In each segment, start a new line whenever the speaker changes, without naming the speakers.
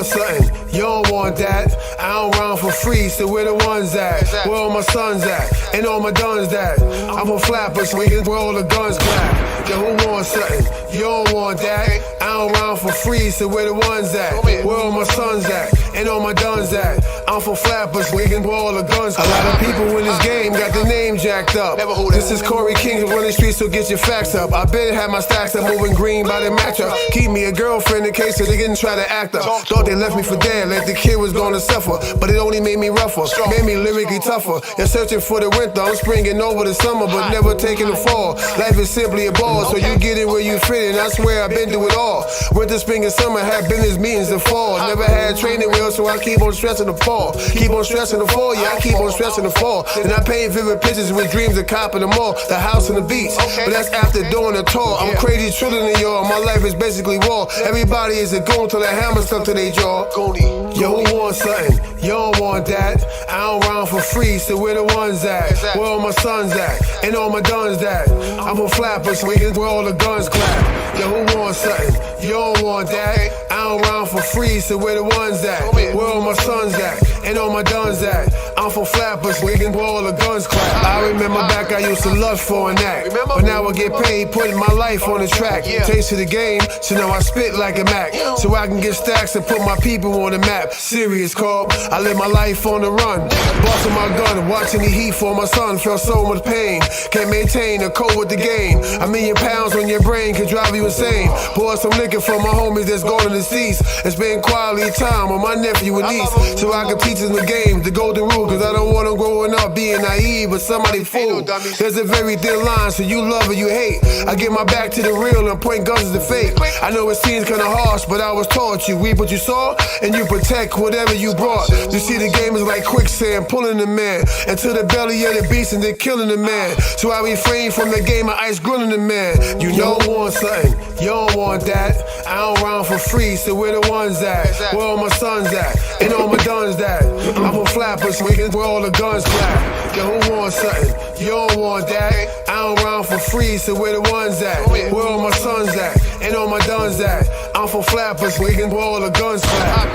want something, you don't want that. I don't run for free, so where the ones at? Where all my sons at? And all my guns at? I'm a flapper, swinging where all the guns clap. Yo, who wants something? You don't want that. I don't run for free, so where the ones at? Where all my sons at? And all my guns at? I'm for flappers, swinging where all the guns clap. A lot of people in this game got their name jacked up. This is Corey King running the streets, so get your facts up. I been had my stacks up, moving green by the matchup. Keep me a girlfriend in case they didn't try to act up. Thought they left me for dead, like the kid was gonna suffer. But it only made me rougher, made me lyrically tougher. You're searching for the winter, I'm springing over the summer, but never taking the fall. Life is simply a ball, so you get it where you fit in. I swear I've been through it all. Winter, spring, and summer had business meetings in fall. Never had training wheels, so I keep on stressing the fall. Keep on stressing the fall, yeah, I keep on stressing the fall. And I paint vivid pictures with dreams of copping them all. The house and the beach, but that's after doing the tour. I'm crazy, trilling in y'all. My life is basically war. Everybody is a goon till the hammer stuck to their jaw. Yo, who wants something? You don't want that. I don't run for free, so where the ones at? Where all my sons at? And all my guns at? I'm a flapper, swinging where all the guns clap. Yo, who wants something? You don't want that. I don't run for free, so where the ones at? Where all my sons at? And all my guns at? I'm for flappers, swinging where all the guns clap. I remember back I used to lust for an act, but now I get paid putting my life on the track. Taste of the game, so now I spit like a Mac, so I can get stacks and put my people on the map. Serious call, I live my life on the run, busting my gun, watching the heat for my son. Felt so much pain, can't maintain a cold with the game. A million pounds on your brain can drive you insane. Pour some liquor for my homies that's gone to the seas. It's been quality time with my nephew and niece, so I can teach them the game, the golden rule. Cause I don't want them growing up being naive, but somebody fool. There's a very thin line, so you love or you hate. I get my back to the real and point guns to the fake. I know it seems kinda harsh, but I was taught you reap what you saw, and you protect whatever you brought. You see the game is like quicksand, pulling the man into the belly of the beast and then killing the man. So I refrain from the game of ice grilling the man. You don't want something, you don't want that. I don't run for free, so where the ones at? Where all my sons at? And all my guns at? I'm a flapper, swinging where all the guns clap. Yo, who wants something? You don't want that. I don't run for free, so where the ones at? Where all my sons at? And all my guns at? I'm for flappers, swinging where all the guns clap.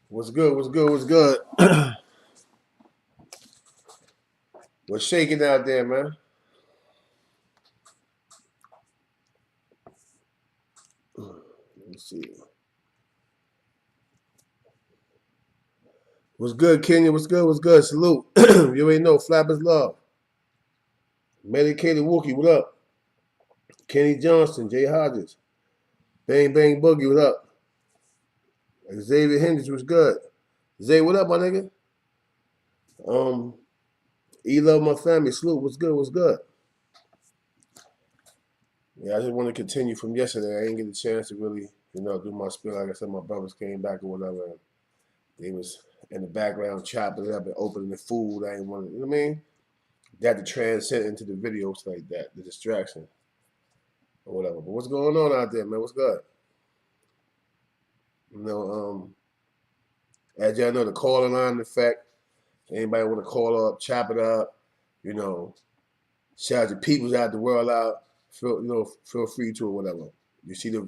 What's good? What's good? What's good? What's shaking out there, man? Let me see. What's good, Kenya? What's good? What's good? Salute. You already know, Flappers love. Medicated Wookie, what up? Kenny Johnson, Jay Hodges. Bang Bang Boogie, what up? Xavier Hendricks, what's good? Zay, what up, my nigga? Love my family. Salute, what's good? What's good? Yeah, I just want to continue from yesterday. I didn't get a chance to really, do my spiel. Like I said, my brothers came back or whatever. And they was in the background chopping it up and opening the food. I didn't want to, you know what I mean? That to transcend into the videos like that, the distraction or whatever. But what's going on out there, man? What's good? As y'all know, the calling line effect. Anybody want to call up, chop it up, shout your peoples out, the world out. Feel free to or whatever. You see the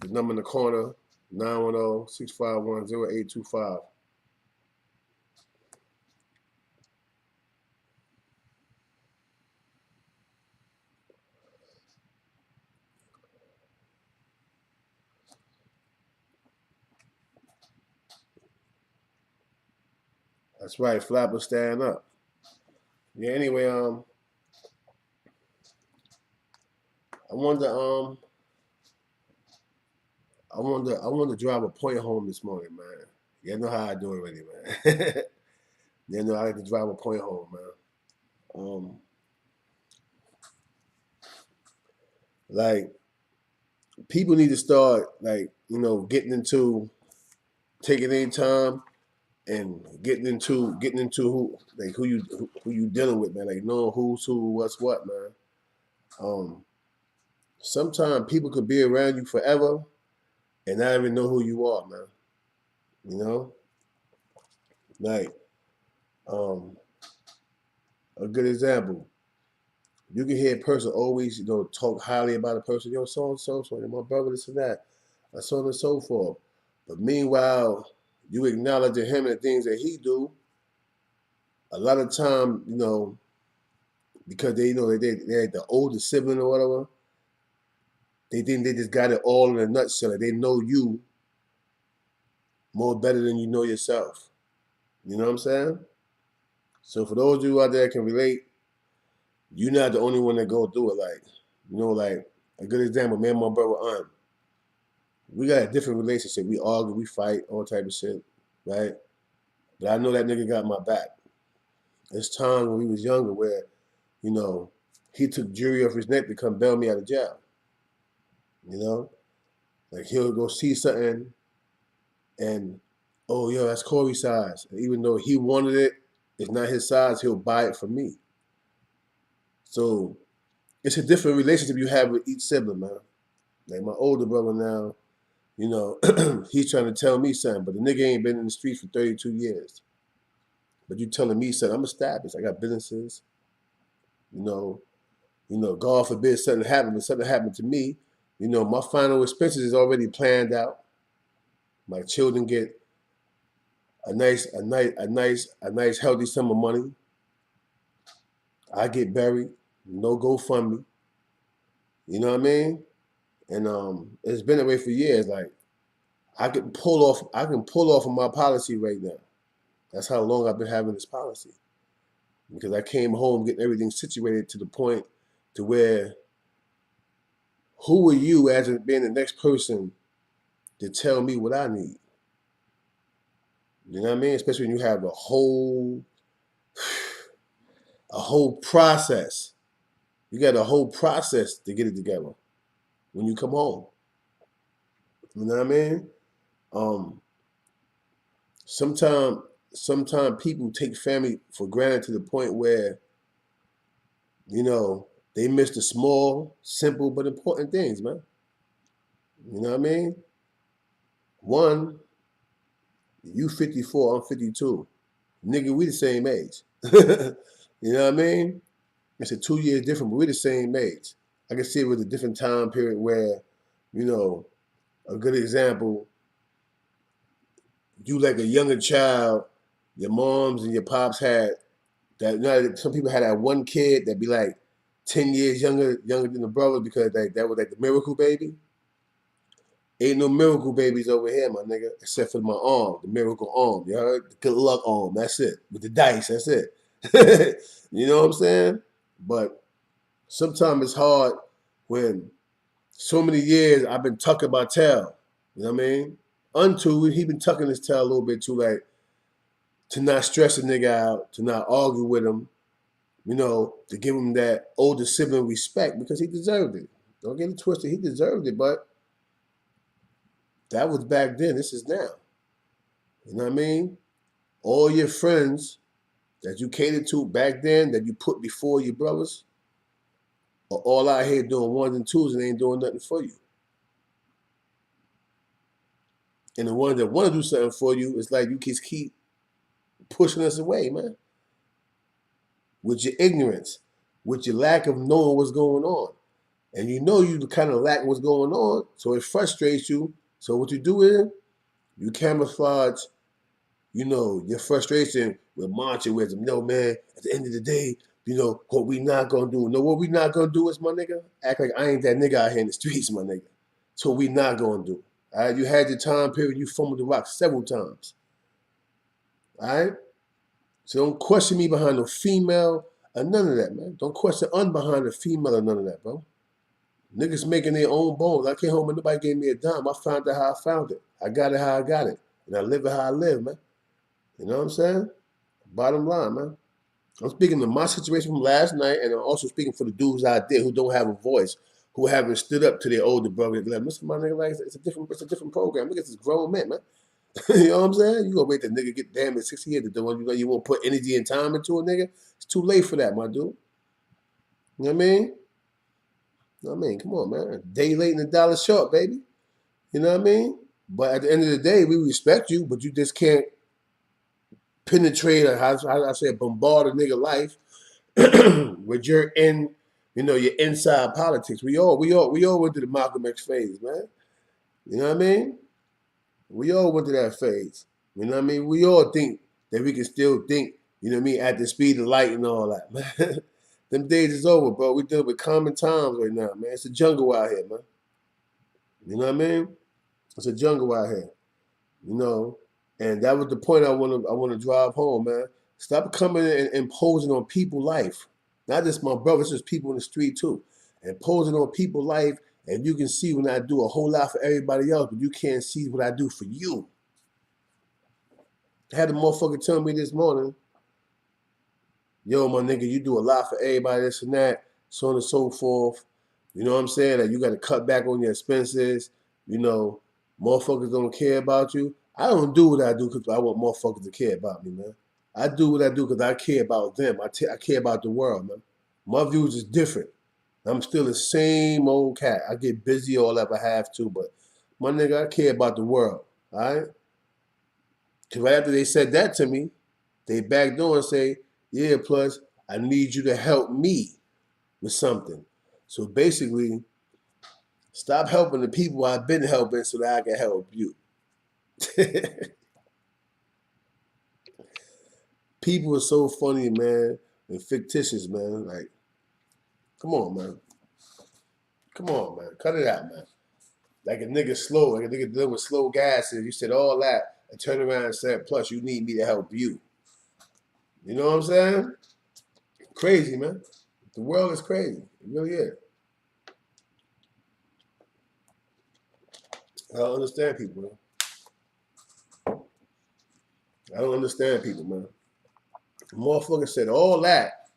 number in the corner, 910-651-0825. That's right, Flapper stand up. Yeah, anyway, I wanted to drive a point home this morning, man. You know how I do already, man. You know I like to drive a point home, man. Like, people need to start, getting into
taking any time and getting into who you dealing with, man. Like knowing who's who, what's what, man. Um, Sometimes people could be around you forever and not even know who you are, man. You know, like um, a good example. You can hear a person always, talk highly about a person. Yo, so, my brother, this and that, and so on and so forth. But meanwhile, you acknowledge him and the things that he do. A lot of time, because they're the older sibling or whatever. They think they just got it all in a nutshell. Like they know you more better than you know yourself. You know what I'm saying? So for those of you out there that can relate, you're not the only one that go through it. Like a good example, me and my brother we got a different relationship. We argue, we fight, all type of shit, right? But I know that nigga got my back. There's times when we was younger where, you know, he took jury off his neck to come bail me out of jail. You know, like he'll go see something, and oh yo, that's Corey's size. And even though he wanted it, it's not his size. He'll buy it for me. So it's a different relationship you have with each sibling, man. Like my older brother now, he's trying to tell me something, but the nigga ain't been in the streets for 32 years. But you telling me something, I'm established. I got businesses, you know, God forbid something happened, but something happened to me, my final expenses is already planned out. My children get a nice healthy sum of money. I get buried, no GoFundMe. You know what I mean? And it's been that way for years. Like I can pull off of my policy right now. That's how long I've been having this policy. Because I came home getting everything situated to the point to where who are you as being the next person to tell me what I need? You know what I mean? Especially when you have a whole process. You got a whole process to get it together when you come home. You know what I mean? Um, sometimes sometimes people take family for granted to the point where, they miss the small, simple but important things, man. You know what I mean? One, you 54, I'm 52. Nigga, we the same age. You know what I mean? It's a 2 year difference, but we the same age. I can see it with a different time period where, you know, a good example, you like a younger child, your moms and your pops had that. Some people had that one kid that be like 10 years younger than the brother because that was like the miracle baby. Ain't no miracle babies over here, my nigga, except for my arm, the miracle arm. You heard? The good luck arm. That's it. With the dice, that's it. You know what I'm saying? But sometimes it's hard when so many years I've been tucking my tail. You know what I mean? Unto he been tucking his tail a little bit too, like to not stress a nigga out, to not argue with him, to give him that older sibling respect because he deserved it. Don't get it twisted, he deserved it, but that was back then. This is now. You know what I mean? All your friends that you catered to back then, that you put before your brothers, are all out here doing ones and twos and ain't doing nothing for you. And the ones that want to do something for you, it's like you just keep pushing us away, man. With your ignorance, with your lack of knowing what's going on. And you kind of lack what's going on, so it frustrates you. So what you do is you camouflage, your frustration with marching wisdom. No, man, at the end of the day, what we not gonna do. No, what we not gonna do is, my nigga, act like I ain't that nigga out here in the streets, my nigga. So what we not gonna do. All right, you had your time period, you fumbled the rock several times. All right? So don't question me behind no female or none of that, man. Don't question behind a female or none of that, bro. Niggas making their own bones. I came home and nobody gave me a dime. I found it how I found it. I got it how I got it. And I live it how I live, man. You know what I'm saying? Bottom line, man. I'm speaking to my situation from last night, and I'm also speaking for the dudes out there who don't have a voice, who haven't stood up to their older brother. Like, listen, my nigga, like, it's a different program. Look at this grown man, man. You know what I'm saying? You gonna wait the nigga get damn at 60 years to do it. You know you won't put energy and time into a nigga? It's too late for that, my dude. You know what I mean? You know what I mean? Come on, man. A day late and a dollar short, baby. You know what I mean? But at the end of the day, we respect you, but you just can't penetrate or how I say bombard a nigga life with your your inside politics. We all went through the Malcolm X phase, man. You know what I mean? We all went through that phase. You know what I mean? We all think that we can still think, you know what I mean, at the speed of light and all that, man. Them days is over, bro. We dealing with common times right now, man. It's a jungle out here, man. You know what I mean? It's a jungle out here. You know, and that was the point I want to drive home, man. Stop coming and imposing on people's life. Not just my brothers, just people in the street too. Imposing on people's life, and you can see when I do a whole lot for everybody else, but you can't see what I do for you. I had a motherfucker tell me this morning, yo, my nigga, you do a lot for everybody, this and that, so on and so forth. You know what I'm saying? That you got to cut back on your expenses. You know, motherfuckers don't care about you. I don't do what I do because I want motherfuckers to care about me, man. I do what I do because I care about them. I care about the world, man. My views is different. I'm still the same old cat. I get busy all if I have to, but my nigga, I care about the world, all right? Because right after they said that to me, they back door and say, yeah, plus, I need you to help me with something. So basically, stop helping the people I've been helping so that I can help you. People are so funny, man, and fictitious, man. Like, come on, man. Come on, man. Cut it out, man. Like a nigga slow, like a nigga dealing with slow gas, and you said all that, and turn around and said, plus you need me to help you. You know what I'm saying? Crazy, man. The world is crazy. It really is. I don't understand people, man. I don't understand people, man. The motherfucker said all that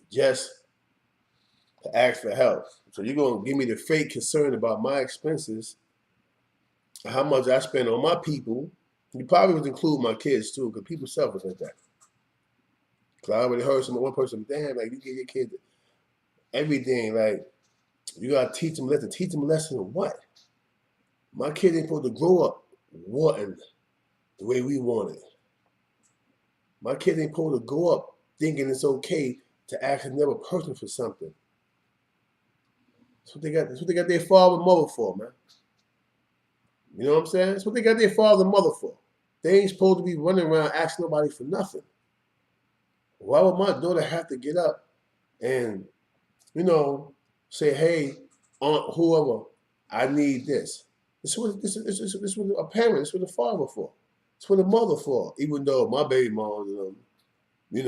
just to ask for help. So you're gonna give me the fake concern about my expenses, how much I spend on my people. You probably would include my kids too, because people selfish like that. Cause I already heard one person, damn, like you give your kids everything, like you gotta teach them a lesson. Teach them a lesson of what? My kids ain't supposed to grow up wanting the way we want it. My kids ain't supposed to grow up thinking it's okay to ask another person for something. That's what they got their father and mother for, man. You know what I'm saying? That's what they got their father and mother for. They ain't supposed to be running around asking nobody for nothing. Why would my daughter have to get up and, say, hey, aunt, whoever, I need this. This is what a parent, this is what a father for. It's what a mother for. Even though my baby mom, they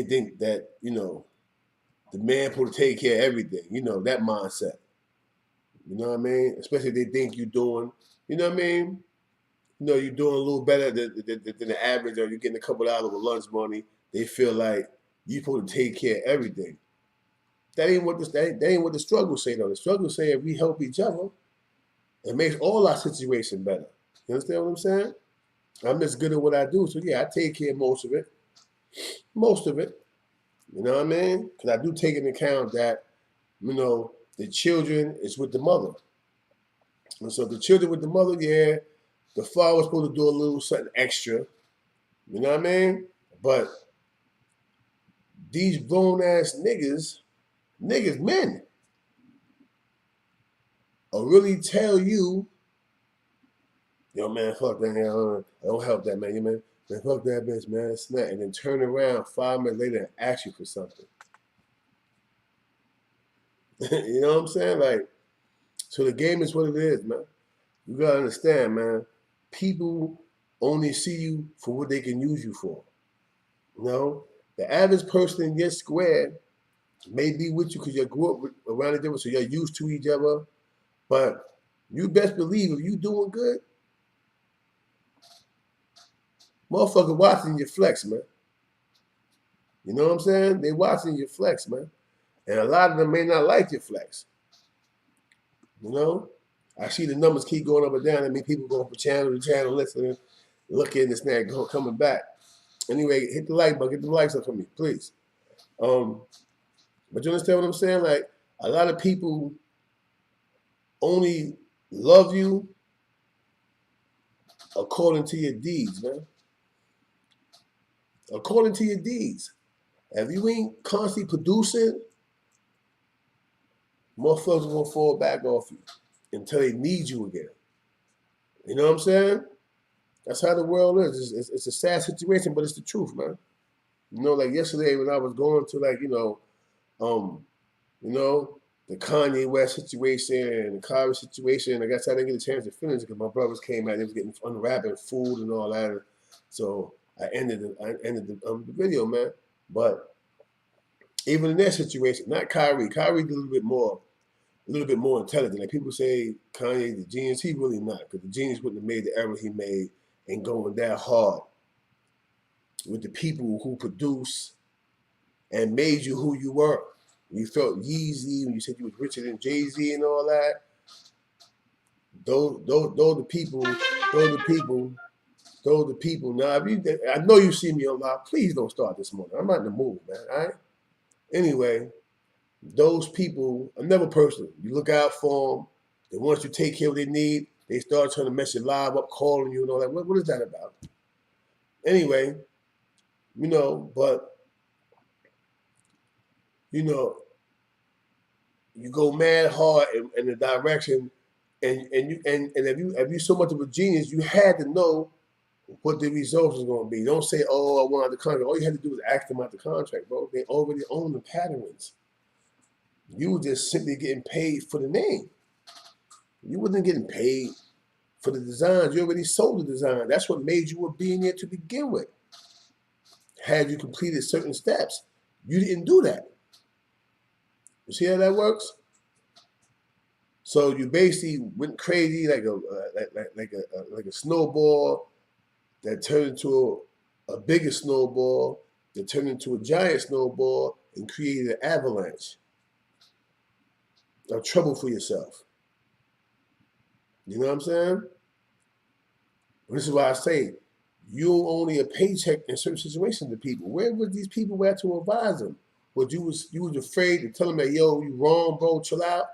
think that, the man supposed to take care of everything. That mindset. You know what I mean? Especially if they think you're doing, you know what I mean? You're doing a little better than the average, or you're getting a couple of hours of lunch money. They feel like you're supposed to take care of everything. That ain't what the struggles say though. The struggles say if we help each other, it makes all our situation better. You understand what I'm saying? I'm just good at what I do, so yeah, I take care of most of it. Most of it. You know what I mean? Because I do take into account that, the children is with the mother. And so the children with the mother, yeah, the father's supposed to do a little something extra. You know what I mean? But these grown ass niggas, men, will really tell you, yo, man, fuck that, I don't help that, man. Man, fuck that bitch, man. It's not. And then turn around 5 minutes later and ask you for something. You know what I'm saying? Like, so the game is what it is, man. You gotta understand, man. People only see you for what they can use you for. The average person in your square may be with you because you grew up around each other, so you're used to each other. But you best believe if you doing good, motherfucker watching your flex, man. You know what I'm saying? They watching your flex, man. And a lot of them may not like your flex. I see the numbers keep going up and down. I mean, people going from channel to channel, listening, looking, this and that, coming back. Anyway, hit the like button, get the likes up for me, please. But you understand what I'm saying? Like, a lot of people only love you according to your deeds, man. According to your deeds. If you ain't constantly producing, motherfuckers gonna fall back off you until they need you again. You know what I'm saying? That's how the world is. It's a sad situation, but it's the truth, man. You know, like yesterday when I was going to the Kanye West situation and the Kyrie situation, I guess I didn't get a chance to finish it because my brothers came out. They was getting unwrapping food and all that. So I ended the video, man. But even in that situation, not Kyrie. Kyrie did a little bit more intelligent. Like people say Kanye the genius, he really not, because the genius wouldn't have made the error he made and going that hard with the people who produce and made you who you were. You felt Yeezy when you said you was richer than Jay-Z and all that. Those the people. Now, I know you see me a lot. Please don't start this morning. I'm not in the mood, man. All right. Anyway, those people are never personal. You look out for them. Then once you take care of what they need, they start trying to mess your live up, calling you and all that. What is that about? Anyway, but you go mad hard in the direction, and if you so much of a genius, you had to know what the results was going to be. Don't say, "Oh, I want the contract." All you had to do was ask them out the contract, bro. They already own the patterns. You were just simply getting paid for the name. You wasn't getting paid for the designs. You already sold the design. That's what made you a billionaire to begin with. Had you completed certain steps, you didn't do that. You see how that works? So you basically went crazy like a snowball that turned into a bigger snowball that turned into a giant snowball and created an avalanche of trouble for yourself. You know what I'm saying? This is why I say you only a paycheck in certain situations to people. Where were these people at to advise them? But you was afraid to tell them that, yo, you wrong, bro, chill out,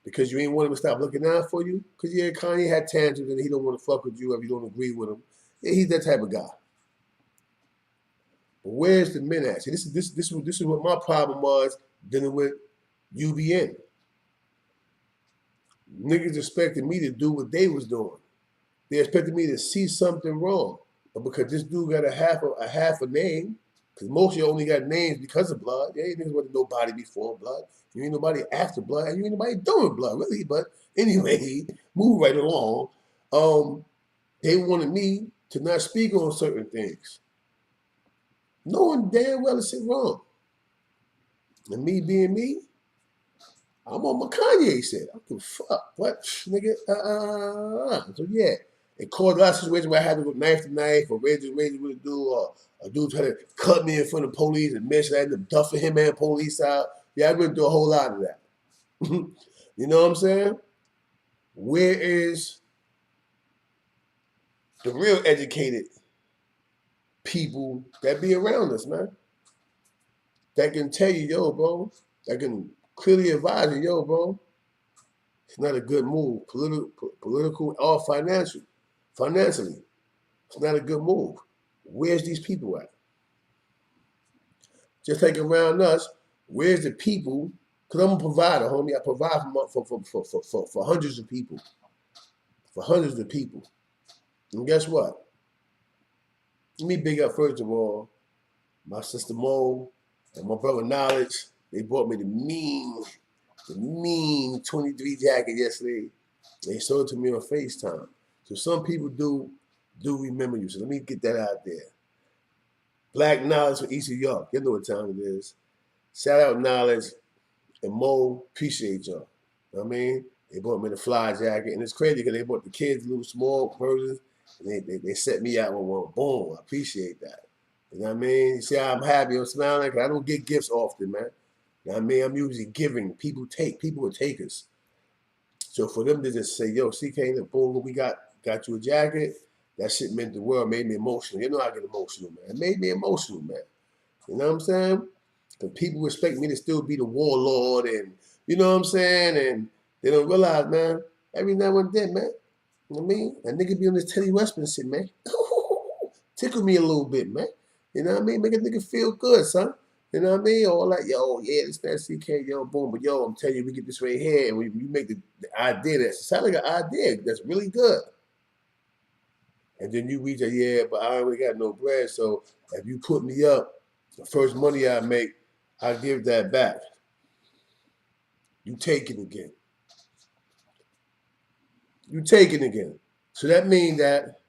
because you ain't want him to stop looking out for you. Because yeah, Kanye had tantrums and he don't want to fuck with you if you don't agree with him. Yeah, he's that type of guy. But where's the men at? See, this is what my problem was dealing with UBN. Niggas expected me to do what they was doing. They expected me to see something wrong. But because this dude got a half a name, because most of you only got names because of blood. Yeah, you niggas wasn't nobody before blood. You ain't nobody after blood, and you ain't nobody doing blood, really. But anyway, move right along. They wanted me to not speak on certain things, knowing damn well it's wrong. And me being me, I'm on what Kanye said. I don't give a fuck. What, nigga? So yeah, it caused a lot of situations where I had to go knife to knife, or razor with a dude, or a dude try to cut me in front of the police and mess. I ended up duffing him and police out. Yeah, I went through a whole lot of that. You know what I'm saying? Where is the real educated people that be around us, man? That can tell you, yo, bro, that can clearly advise you, yo, bro, it's not a good move, political or financially. It's not a good move. Where's these people at? Just like around us, where's the people? Because I'm a provider, homie. I provide for hundreds of people. For hundreds of people. And guess what? Let me big up, first of all, my sister Mo and my brother Knowledge. They bought me the mean 23 jacket yesterday. They sold it to me on FaceTime. So some people do remember you. So let me get that out there. Black Knowledge from East New York. You know what time it is. Shout out Knowledge and Mo. Appreciate y'all. You know what I mean? They bought me the fly jacket. And it's crazy because they bought the kids little small versions. And they set me out with one. Boom. I appreciate that. You know what I mean? You see how I'm happy, I'm smiling? I don't get gifts often, man. You know what I mean? I'm usually giving. People take. People are takers. So for them to just say, yo, CK, boom, we got you a jacket, that shit meant the world, made me emotional. You know I get emotional, man. It made me emotional, man. You know what I'm saying? Because people expect me to still be the warlord and, you know what I'm saying? And they don't realize, man, every now and then, man, you know what I mean? That nigga be on this Teddy Ruxpin shit, man. Tickle me a little bit, man. You know what I mean? Make a nigga feel good, son. You know what I mean? Or like, yo, yeah, this that CK, yo, boom. But yo, I'm telling you, we get this right here, and you make the idea that sound like an idea that's really good. And then you reach out, yeah, but I already got no bread. So if you put me up, the first money I make, I give that back. You take it again. You take it again. So that means that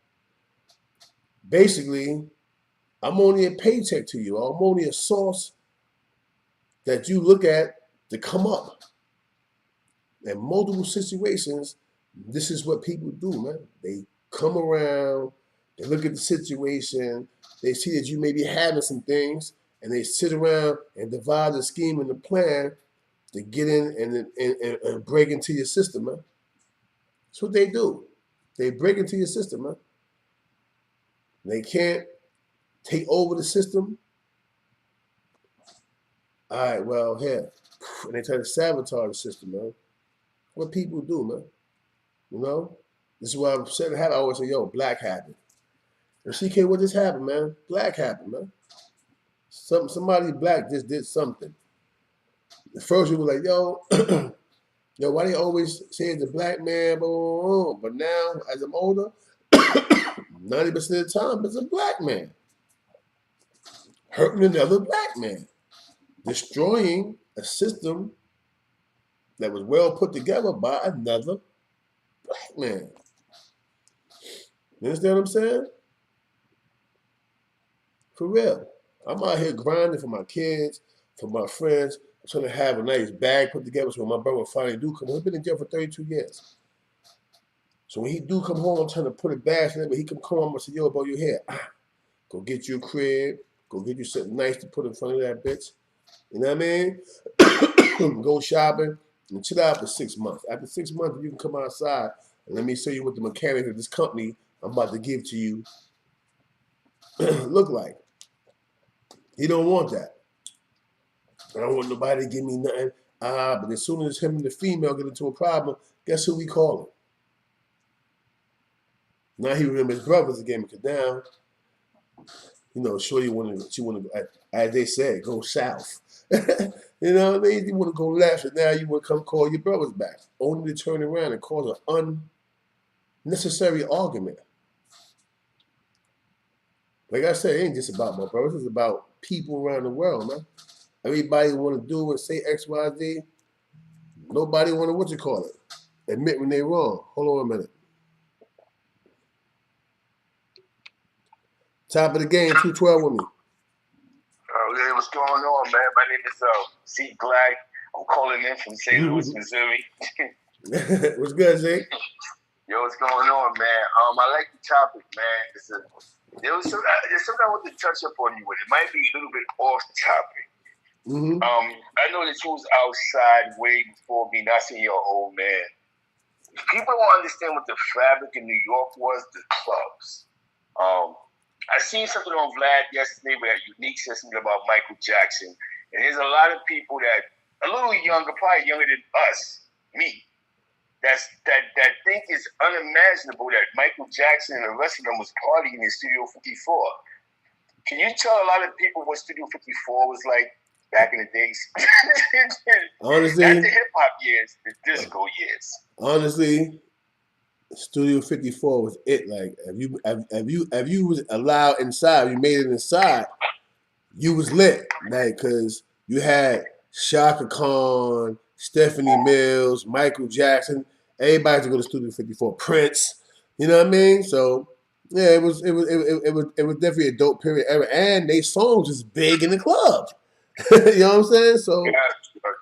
basically I'm only a paycheck to you. I'm only a source that you look at to come up. In multiple situations, this is what people do, man. They come around, they look at the situation, they see that you may be having some things, and they sit around and devise a scheme and a plan to get in and break into your system, man. That's what they do. They break into your system, man. They can't take over the system. All right, well, here. And they try to sabotage the system, man. What people do, man. You know? This is why I'm saying, I always say, yo, black happened. And CK, what just happened, man? Black happened, man. Somebody black just did something. At first you were like, yo, yo, why they always say it's a black man, blah, blah, blah. But now, as I'm older, 90% of the time, it's a black man. Hurting another black man. Destroying a system that was well put together by another black man. You understand what I'm saying? For real. I'm out here grinding for my kids, for my friends. I'm trying to have a nice bag put together so when my brother finally do come home. He's been in jail for 32 years. So when he do come home, I'm trying to put a bag in it, but he come home and say, yo, bro, you here. Go get you a crib. Go get you something nice to put in front of that bitch. You know what I mean? Go shopping and chill out for 6 months. After 6 months, you can come outside and let me show you what the mechanics of this company I'm about to give to you look like. He don't want that. I don't want nobody to give me nothing. But as soon as him and the female get into a problem, guess who we call him? Now he remembers his brothers again because now, you know, she wanted to, as they said, go south. You know what I mean? You want to go left, and now you want to come call your brothers back, only to turn around and cause an unnecessary argument. Like I said, it ain't just about my brothers. It's about people around the world, man. Everybody want to do and say X, Y, Z. Nobody want to, admit when they wrong. Hold on a minute. Top of the game, 212 with me.
Hey, what's going on, man? My name is C. Black. I'm calling in from St. Louis, Missouri.
What's good, Zeke?
Yo, what's going on, man? I like the topic, man. There's something I want to touch up on you with. It might be a little bit off topic.
Mm-hmm.
I know that you was outside way before me, not saying you're an old man. If people don't understand what the fabric in New York was, the clubs. I seen something on Vlad yesterday where Unique said something about Michael Jackson. And there's a lot of people that a little younger, probably younger than us, me, that think it's unimaginable that Michael Jackson and the rest of them was partying in Studio 54. Can you tell a lot of people what Studio 54 was like back in the days?
Honestly,
not the hip hop years, the disco years.
Honestly, Studio 54 was it. Like if you was allowed inside, you made it inside, you was lit. Like because you had Shaka Khan, Stephanie Mills, Michael Jackson. Everybody to go to Studio 54. Prince. You know what I mean? So yeah, it was definitely a dope period ever. And they songs was big in the club. You know what I'm saying? So
I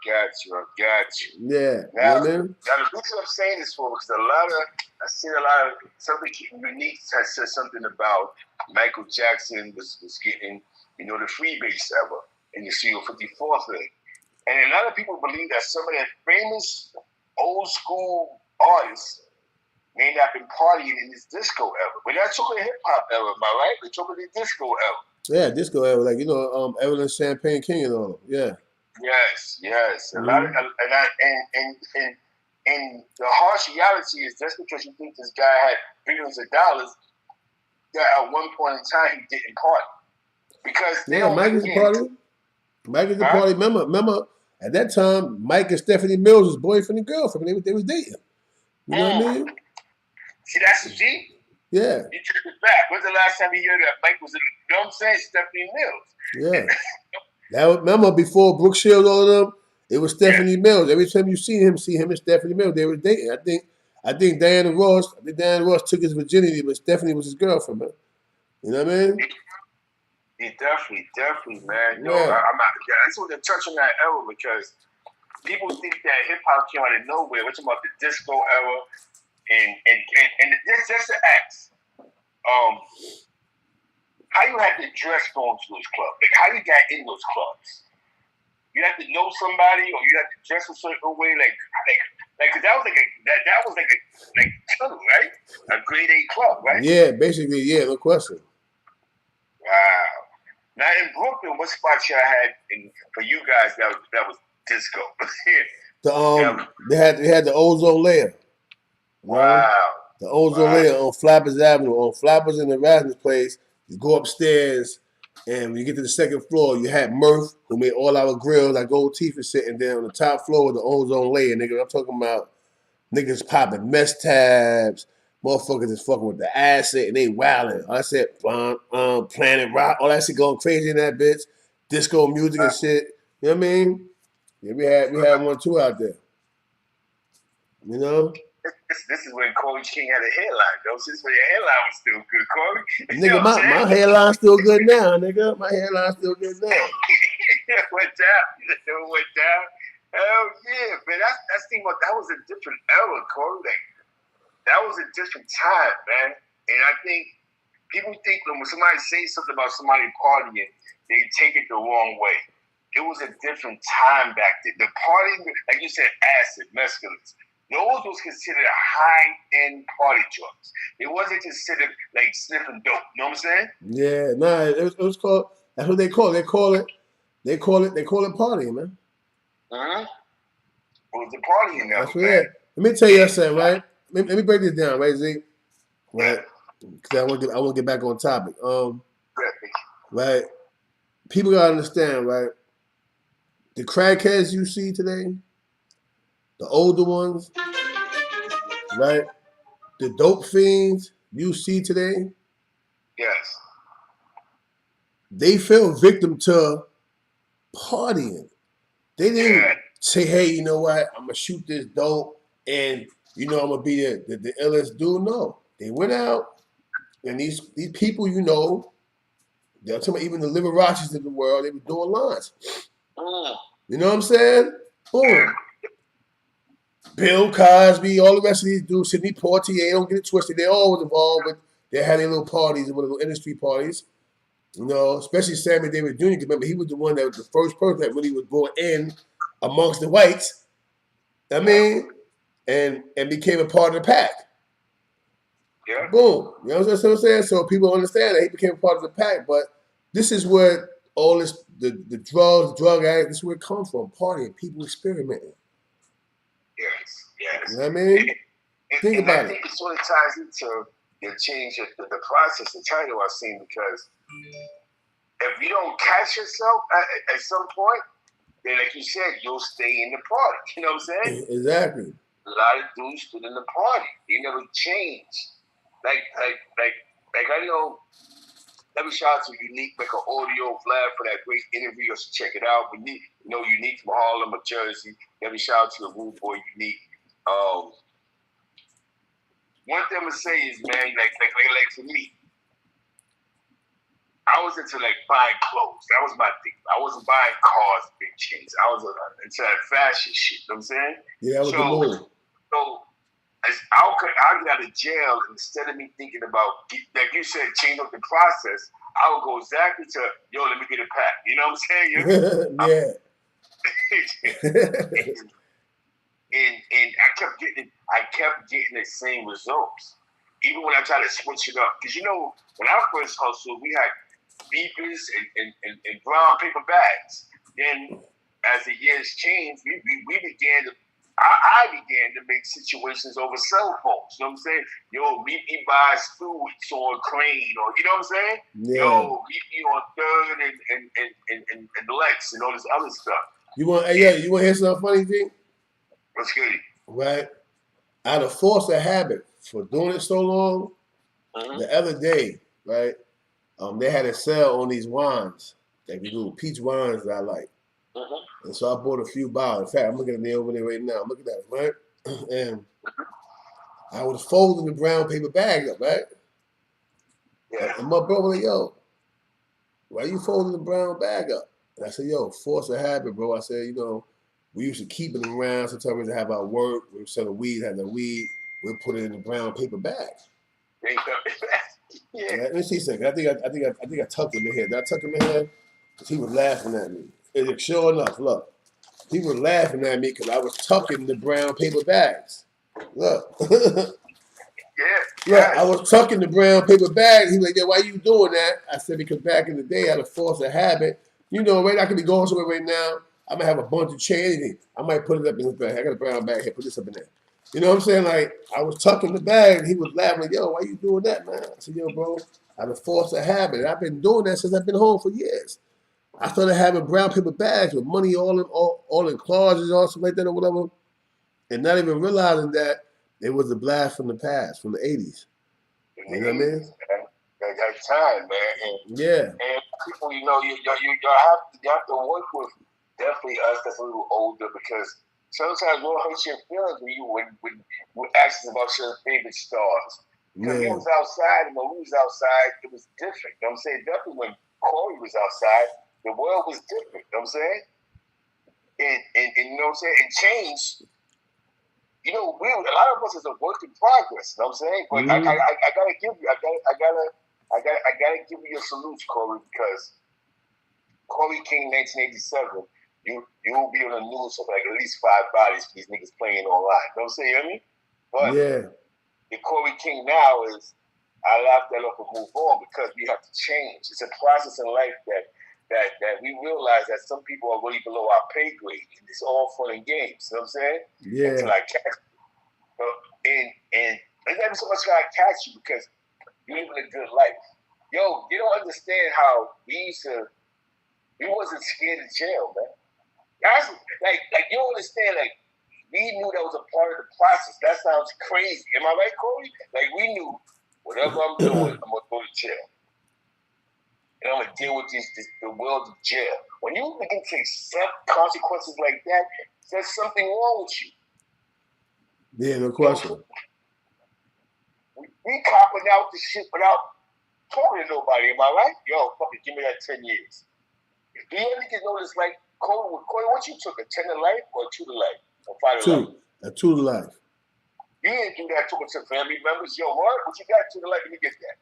got you.
Yeah.
Now,
you know what I mean?
Now the reason I'm saying this for because I seen somebody Unique has said something about Michael Jackson was getting, the freebase ever in the Studio 54 thing. And a lot of people believe that some of that famous old school artists may not been partying in this disco era. We're not talking hip hop era, am I right? We're talking the disco era.
Yeah, disco era, like Evelyn Champagne King and all them. Yeah.
Yes. A lot of and the harsh reality is just because you think this guy had billions of dollars, that at one point in time he didn't party. Because
Mike is a party. Mike is a party. Remember, at that time, Mike and Stephanie Mills was boyfriend and girlfriend. They was dating. You know what I mean?
See, that's the G.
Yeah.
You took it back. When's the last time you heard that Mike was in, you know what I'm saying? Stephanie Mills.
Yeah. Remember before Brooke Shields, all of them, it was Stephanie Mills. Every time you see him and Stephanie Mills, they were dating. I think Diana Ross took his virginity, but Stephanie was his girlfriend, man. You know what I mean?
Yeah, definitely, man. No, I'm not. I just want to touch on that era because people think that hip hop came out of nowhere. We're talking about the disco era, and just to ask, how you had to dress going to those clubs? Like how you got in those clubs? You had to know somebody, or you had to dress a certain way, like, cause that was like a tunnel, right? A grade A club, right?
Yeah, basically, no question.
Wow. Now in Brooklyn, what spots y'all had for you guys that was disco?
They had the ozone layer.
Wow.
The ozone layer on Flappers Avenue, on Flappers and Erasmus Place. You go upstairs, and when you get to the second floor, you had Murph, who made all our grills, like gold teeth and shit. And then on the top floor, the ozone layer, nigga. I'm talking about niggas popping mess tabs. Motherfuckers is fucking with the acid and they wilding. I said, Planet Rock, all that shit going crazy in that bitch. Disco music and shit. You know what I mean? Yeah, we had 1 or 2 out there. You know?
This is when Corey King had a hairline, though. This is when your hairline was still good, Corey.
Nigga, my hairline's still good now, nigga. My hairline's still good now.
It went down. Hell yeah, man. That was a different era, Corey. Like, that was a different time, man. And I think people think when somebody says something about somebody partying, they take it the wrong way. It was a different time back then. The partying, like you said, acid, mescalines. Those was considered high-end party drugs. It wasn't considered like sniffing dope. You know what I'm saying?
Yeah, nah, it was called. That's what they call it. They call it partying, man.
It was the partying now.
That's what it is. Let me tell you something, right? Let me break this down, right, Z? Right? Because I want to get back on topic. Right? People gotta understand, right? The crackheads you see today, the older ones, right? The dope fiends you see today,
yes,
they fell victim to partying. They didn't say, hey, you know what? I'm gonna shoot this dope and I'm gonna be the illest dude. No. They went out and these people, they're talking about even the Liberace's of the world, they were doing lines. You know what I'm saying? Boom. Bill Cosby, all the rest of these dudes, Sidney Poitier, don't get it twisted. They all was involved, but they had their little parties, little industry parties. Especially Sammy Davis Jr. Remember, he was the one that was the first person that really was going in amongst the whites. I mean, and became a part of the pack.
Yeah.
Boom. You know what I'm saying? So people understand that he became a part of the pack, but this is where all this, the drugs, drug addicts, this is where it comes from. Partying, people experimenting.
Yes.
You know what I mean? Think about
I think it sort of ties into the change of the process in China I've seen, because if you don't catch yourself at some point, then like you said, you'll stay in the party. You know what I'm saying?
Exactly.
A lot of dudes stood in the party. They never changed. Like I know. Let me shout out to Unique, make an audio Vlad for that great interview. You should check it out. Unique from Harlem or Jersey. Let me shout out to the Rude Boy Unique. One thing I'm gonna say is, man, like for me, I was into buying clothes. That was my thing. I wasn't buying cars, big chains. I was into that fashion shit. You know what I'm saying?
Yeah, that was the move.
So I got out of jail, instead of me thinking about, like you said, change up the process, I would go exactly to, let me get a pack. You know what I'm saying? and I kept getting the same results, even when I tried to switch it up. Because when I first hustled, we had beepers and brown paper bags. Then, as the years changed, we began to. I began to make situations over cell phones. You know what I'm saying? Yo, meet me by Stewart's on Crane, or you know what I'm saying?
Yeah.
Yo, meet me on Third and Lex and all this other stuff.
You want to hear something funny, G?
What's good?
Right? Out of force of habit for doing it so long, the other day, right? They had a sale on these wines, like these little peach wines that I like. And so I bought a few bottles. In fact, I'm looking at it over there right now. Look at that, right? And I was folding the brown paper bag up, right?
Yeah.
And my brother was like, yo, why you folding the brown bag up? And I said, yo, force of habit, bro. I said, we used to keep it around. Sometimes we used to have our work. We were selling weed, had the weed. We'd put it in the brown paper bag.
Yeah.
Let me see a second. I think I tucked him in here. Did I tuck him in here? Because he was laughing at me. And sure enough, look. He was laughing at me because I was tucking the brown paper bags. Look.
Yeah.
Look, I was tucking the brown paper bag. He was like, yeah, why you doing that? I said, because back in the day, out of force of habit, right, I could be going somewhere right now. I might have a bunch of change. Anything. I might put it up in his bag. I got a brown bag here. Put this up in there. You know what I'm saying? Like, I was tucking the bag, and he was laughing, like, yo, why you doing that, man? I said, yo, bro, out of force of habit. I've been doing that since I've been home for years. I started having brown paper bags with money all in closets or something like that or whatever, and not even realizing that it was a blast from the past, from the 80s. You know what I mean?
That time, man.
Yeah.
And people, you have to work with definitely us that's a little older, because sometimes we'll hurt your feelings when asking about your favorite stars. Because he was outside, and when we was outside, it was different. You know what I'm saying? Definitely when Corey was outside, the world was different. You know what I'm saying? And you know what I'm saying? It changed. A lot of us is a work in progress. You know what I'm saying? But I gotta give you, I gotta give you a salute, Corey, because Corey King 1987. You'll be on the news for like at least 5 bodies for these niggas playing online. You know what I'm saying? You know what I mean? But the Corey King now is, I laugh that off and move on, because we have to change. It's a process in life that we realize that some people are really below our pay grade, and it's all fun and games. You know what I'm saying?
Yeah.
Until I catch you. And it's not even so much I catch you, because you're living a good life. Yo, you don't understand how we wasn't scared of jail, man. That's, like you don't understand, like, we knew that was a part of the process. That sounds crazy. Am I right, Corey? Like, we knew whatever I'm doing, I'm going to go to jail. And I'm going to deal with the world of jail. When you begin to accept consequences like that, there's something wrong with you.
Yeah, no question.
We copping out the shit without talking to nobody. Am I right? Yo, fucking give me that 10 years. Do you ever get noticed, like, Corey, what you took, a 10 to life or a 2 to life? Or 5 to life?
A 2 to life.
You didn't do that, took it to family members. Yo, what you got 2 to life? Let me get that.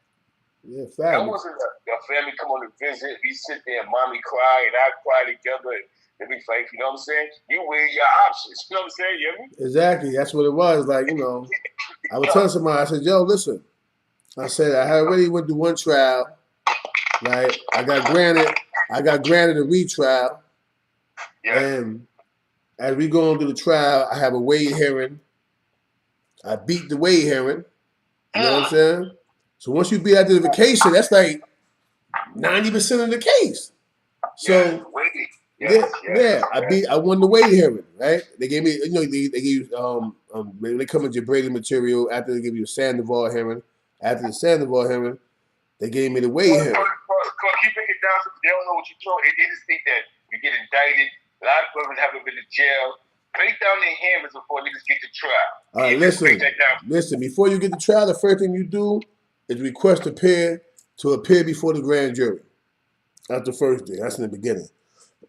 Yeah, fact.
That wasn't the family come on to visit. We sit there and mommy cry and I cry together and then we fight. You know what I'm saying? You weigh your options. You know what I'm saying? You hear me?
Exactly. That's what it was. Like, I was telling somebody, I said, yo, listen. I said, I had already went through one trial. Right? I got granted a retrial.
Yeah.
And as we go on through the trial, I have a Wade hearing. I beat the Wade hearing. You know what I'm saying? So once you beat identification, that's like 90% of the case. So I won the Wade hearing, right? They gave me, they gave you when they come with your Brady material, after they give you a Sandoval hearing, after the Sandoval hearing, they gave me the Wade hearing.
Keep it down so they don't know what you're talking. They just think that you get indicted. A lot of brothers haven't been to jail. Break down their hearings before niggas get to trial.
All right, listen. Before you get to trial, the first thing you do is request to appear before the grand jury. That's the first day. That's in the beginning.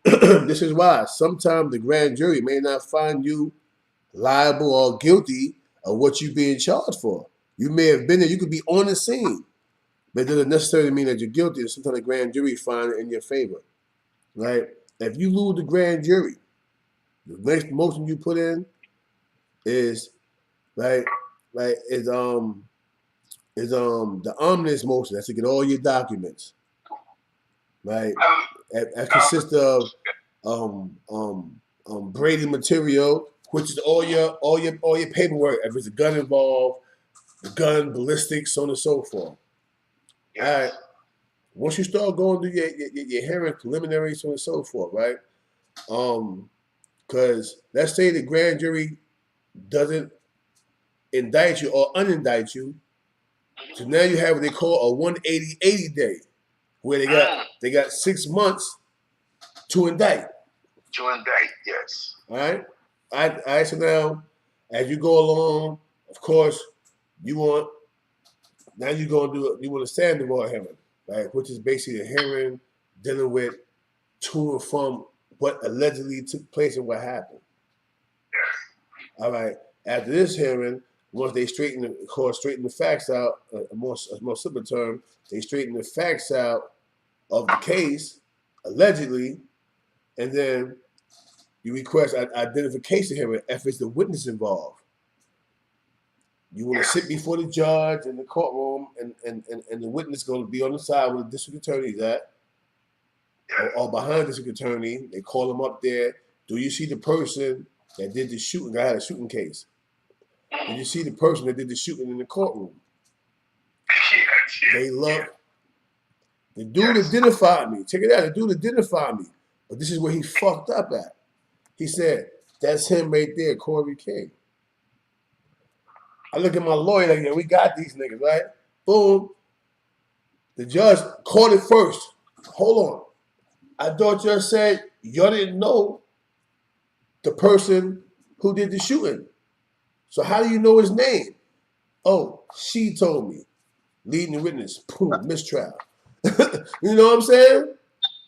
This is why sometimes the grand jury may not find you liable or guilty of what you're being charged for. You may have been there. You could be on the scene. But it doesn't necessarily mean that you're guilty. Sometimes the grand jury find it in your favor. Right? If you lose the grand jury, the next motion you put in, is is the omnibus motion. That's to get all your documents. Right? That consists of Brady material, which is all your paperwork. If there's a gun involved, the gun, ballistics, so on and so forth.
Yes.
All right. Once you start going through your hearing preliminaries, so on and so forth, right? Because let's say the grand jury doesn't indict you or unindict you, so now you have what they call a 180 day, where they got 6 months to indict.
To indict, yes.
All right. All right. So now, as you go along, of course, you want a Sandoval hearing, right? Which is basically a hearing dealing with to and from what allegedly took place and what happened. All right. After this hearing, once they straighten the facts out, a more simple term, they straighten the facts out of the case, allegedly, and then you request an identification hearing if it's the witness involved. You want to sit before the judge in the courtroom, and the witness going to be on the side where the district attorney is at, or behind the district attorney. They call him up there. Do you see the person that did the shooting? I had a shooting case. Did you see the person that did the shooting in the courtroom? They look. The dude identified me. Check it out. The dude identified me. But this is where he fucked up at. He said, that's him right there, Corey King. I look at my lawyer like, yeah, we got these niggas, right? Boom. The judge caught it first. Hold on. I thought you said y'all didn't know the person who did the shooting. So how do you know his name? Oh, she told me. Leading the witness. Boom, mistrial. You know what I'm saying?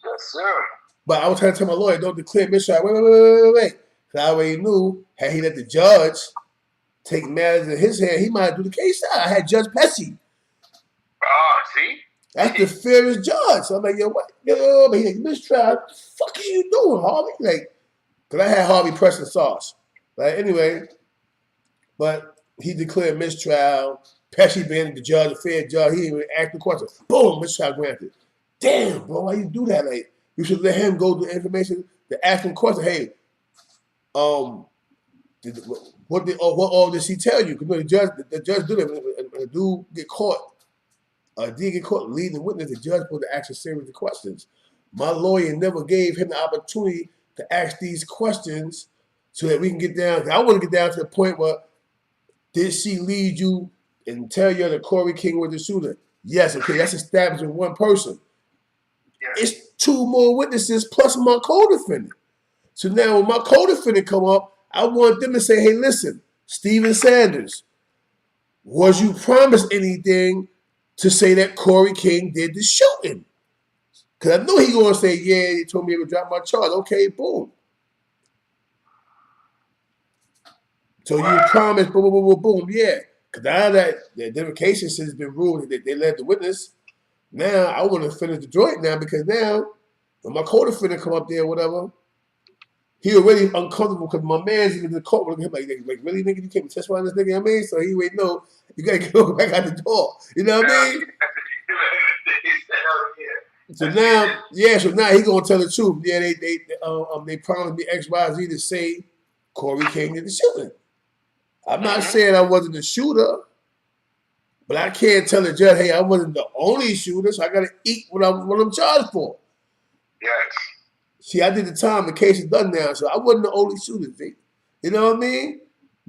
Yes, sir.
But I was trying to tell my lawyer, don't declare mistrial. Wait. Because I already knew, had he let the judge take matters in his hand, he might do the case out. I had Judge Pesci.
See?
That's the fairest judge. So I'm like, yo, what? Yo, but he's like, mistrial. What the fuck are you doing, Harvey? Like, because I had Harvey pressing sauce. Right? Anyway, but he declared mistrial. Pesci being the judge, a fair judge, he didn't even ask the question. Boom, mistrial granted. Damn, bro, why you do that? Like, you should let him go to the information to ask him question. Hey, what all did she tell you? Because the judge did it. When a dude get caught, did get caught leading the witness, the judge put to ask a series of questions. My lawyer never gave him the opportunity to ask these questions so that we can get down. I want to get down to the point where, did she lead you and tell you that Corey King was the shooter? Yes, okay, that's established in one person. It's 2 more witnesses plus my co-defendant. So now when my co-defendant come up, I want them to say, hey, listen, Steven Sanders, was you promised anything to say that Corey King did the shooting? Because I know he going to say, yeah, they told me they would drop my charge. Okay, boom. So you promised, boom, boom, boom, boom, yeah. Because now that the identification has been ruled, they led the witness. Now I want to finish the joint now because now when my co-defendant come up there or whatever, he already uncomfortable because my man's in the court looking at him like, really, nigga, you can't testify on this nigga, you know what I mean? So he already know you got to go back out the door. You know what I mean? So now he gonna tell the truth. Yeah, they promised me X, Y, Z to say Corey King did the shooting. I'm not saying I wasn't the shooter, but I can't tell the judge, hey, I wasn't the only shooter, so I gotta eat what I'm charged for.
Yes.
See, I did the time. The case is done now, so I wasn't the only shooter. See? You know what I mean?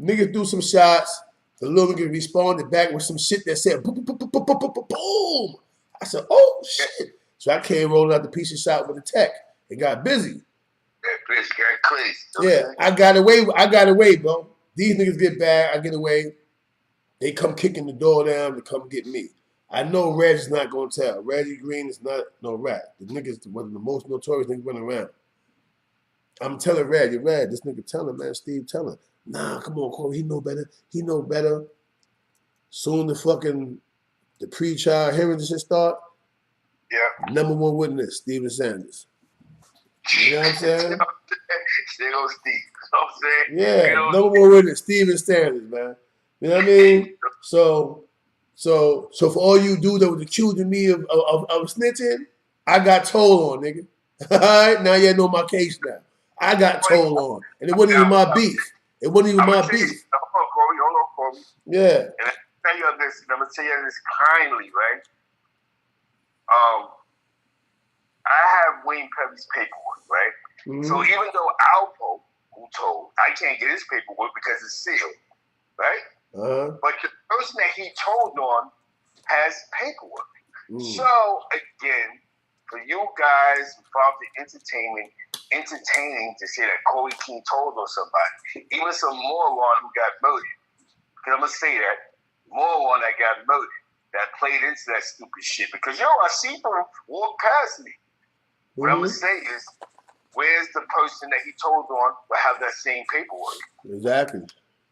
Niggas threw some shots. The little nigga responded back with some shit that said boom, boom, boom, boom, boom, boom, boom. I said, oh shit. So I came rolling out the piece of shot with the tech. It got busy. Yeah, I got away, bro. These niggas get bad, I get away. They come kicking the door down to come get me. I know Reg is not going to tell. Reggie Green is not no rat. The nigga's one of the most notorious niggas running around. I'm telling Reg, this nigga telling, man, Steve telling. Nah, come on, Corey, he know better. He know better. Soon the pre-trial hearings should start.
Yeah.
Number 1 witness, Steven Sanders. You know what I'm saying?
There goes Steve. what I'm saying?
Yeah,
You know,
number one witness, Steven Sanders, man. You know what I mean? So for all you dudes that was accusing me of snitching, I got told on, nigga. All right, now you know my case now. I got told on, and it wasn't even my beef. It wasn't even
I'm
my
gonna tell you,
beef.
hold on, Corey.
Yeah.
And I'm gonna tell you this kindly, right? I have Wayne Perry's paperwork, right?
Mm-hmm.
So even though Alpo, who told, I can't get his paperwork because it's sealed, right? But the person that he told on has paperwork. So again, for you guys involved in entertaining to say that Corey King told on somebody, even some moron who got murdered. Because I'm gonna say that moron that got murdered that played into that stupid shit. Because I see them walk past me. What I'm gonna say is, where's the person that he told on to have that same paperwork?
Exactly.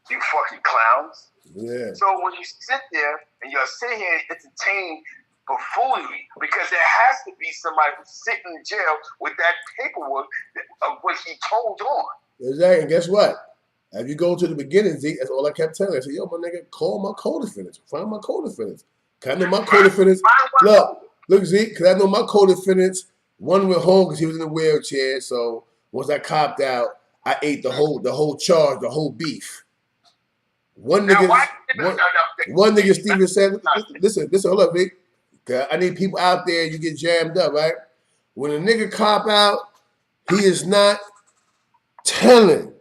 You fucking clowns.
Yeah.
So when you sit there and you're sitting here and entertain buffoonery, because there has to be somebody who's sitting in jail with that paperwork of what he told on.
Exactly. And guess what? If you go to the beginning, Zeke, that's all I kept telling. I said, yo, my nigga, call my co-defendants. Find my co-defendants. Because I know my co-defendants. Look, Zeke, because I know my co-defendants. One went home because he was in a wheelchair. So once I copped out, I ate the whole charge, the whole beef. One nigga, Steven said, listen, hold up, Vic. I need people out there, you get jammed up, right? When a nigga cop out, he is not telling.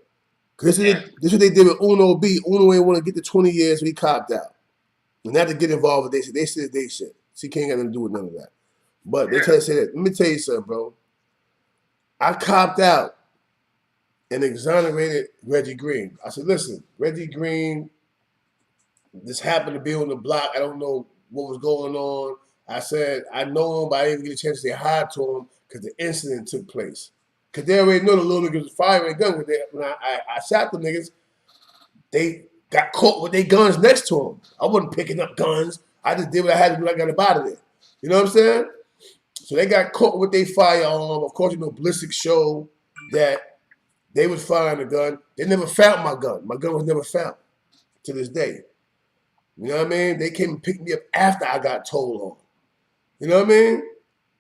This is what they did with Uno B. Uno ain't want to get the 20 years, so he copped out. And not to get involved with they said they shit. See, can't got nothing to do with none of that. But they try to say that. Let me tell you something, bro. I copped out and exonerated Reggie Green. I said, listen, Reggie Green, this happened to be on the block. I don't know what was going on. I said, I know him, but I didn't get a chance to say hi to him because the incident took place. Because they already know the little niggas was firing a gun. When I shot the niggas, they got caught with their guns next to them. I wasn't picking up guns. I just did what I had to do. I got up out of there. You know what I'm saying? So they got caught with their firearm. Of course, ballistics show that they was firing a gun. They never found my gun. My gun was never found to this day. You know what I mean? They came and picked me up after I got told on. You know what I mean?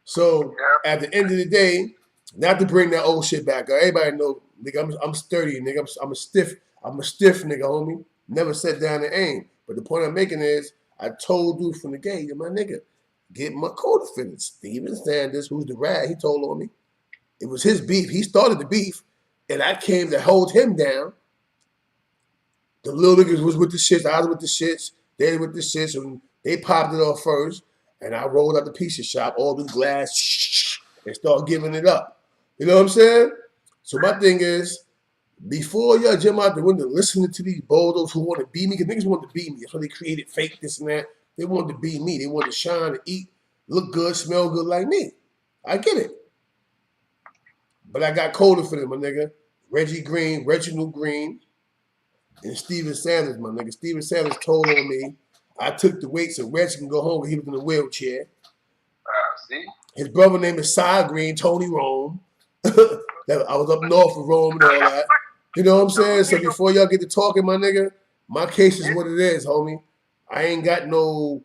So at the end of the day, not to bring that old shit back. Everybody know, nigga, I'm sturdy, nigga. I'm a stiff nigga, homie. Never sat down and aim. But the point I'm making is, I told you from the gate, my nigga, get my co-defendant, Steven Sanders, who's the rat. He told on me. It was his beef. He started the beef, and I came to hold him down. The little niggas was with the shits. I was with the shits. They with the shits, and they popped it off first. And I rolled out the pizza shop, all this glass, and started giving it up. You know what I'm saying? So my thing is, before y'all jump out the window listening to these bozos who want to beat me, because niggas want to beat me. That's why they created fake this and that. They wanted to beat me. They wanted to shine and eat, look good, smell good like me. I get it. But I got colder for them, my nigga. Reginald Green, and Steven Sanders, my nigga. Steven Sanders told on me. I took the weight so Reggie can go home because he was in a wheelchair.
See?
His brother name is Cy Green, Tony Rome. I was up north of Rome and all that. You know what I'm saying? So before y'all get to talking, my nigga, my case is what it is, homie. I ain't got no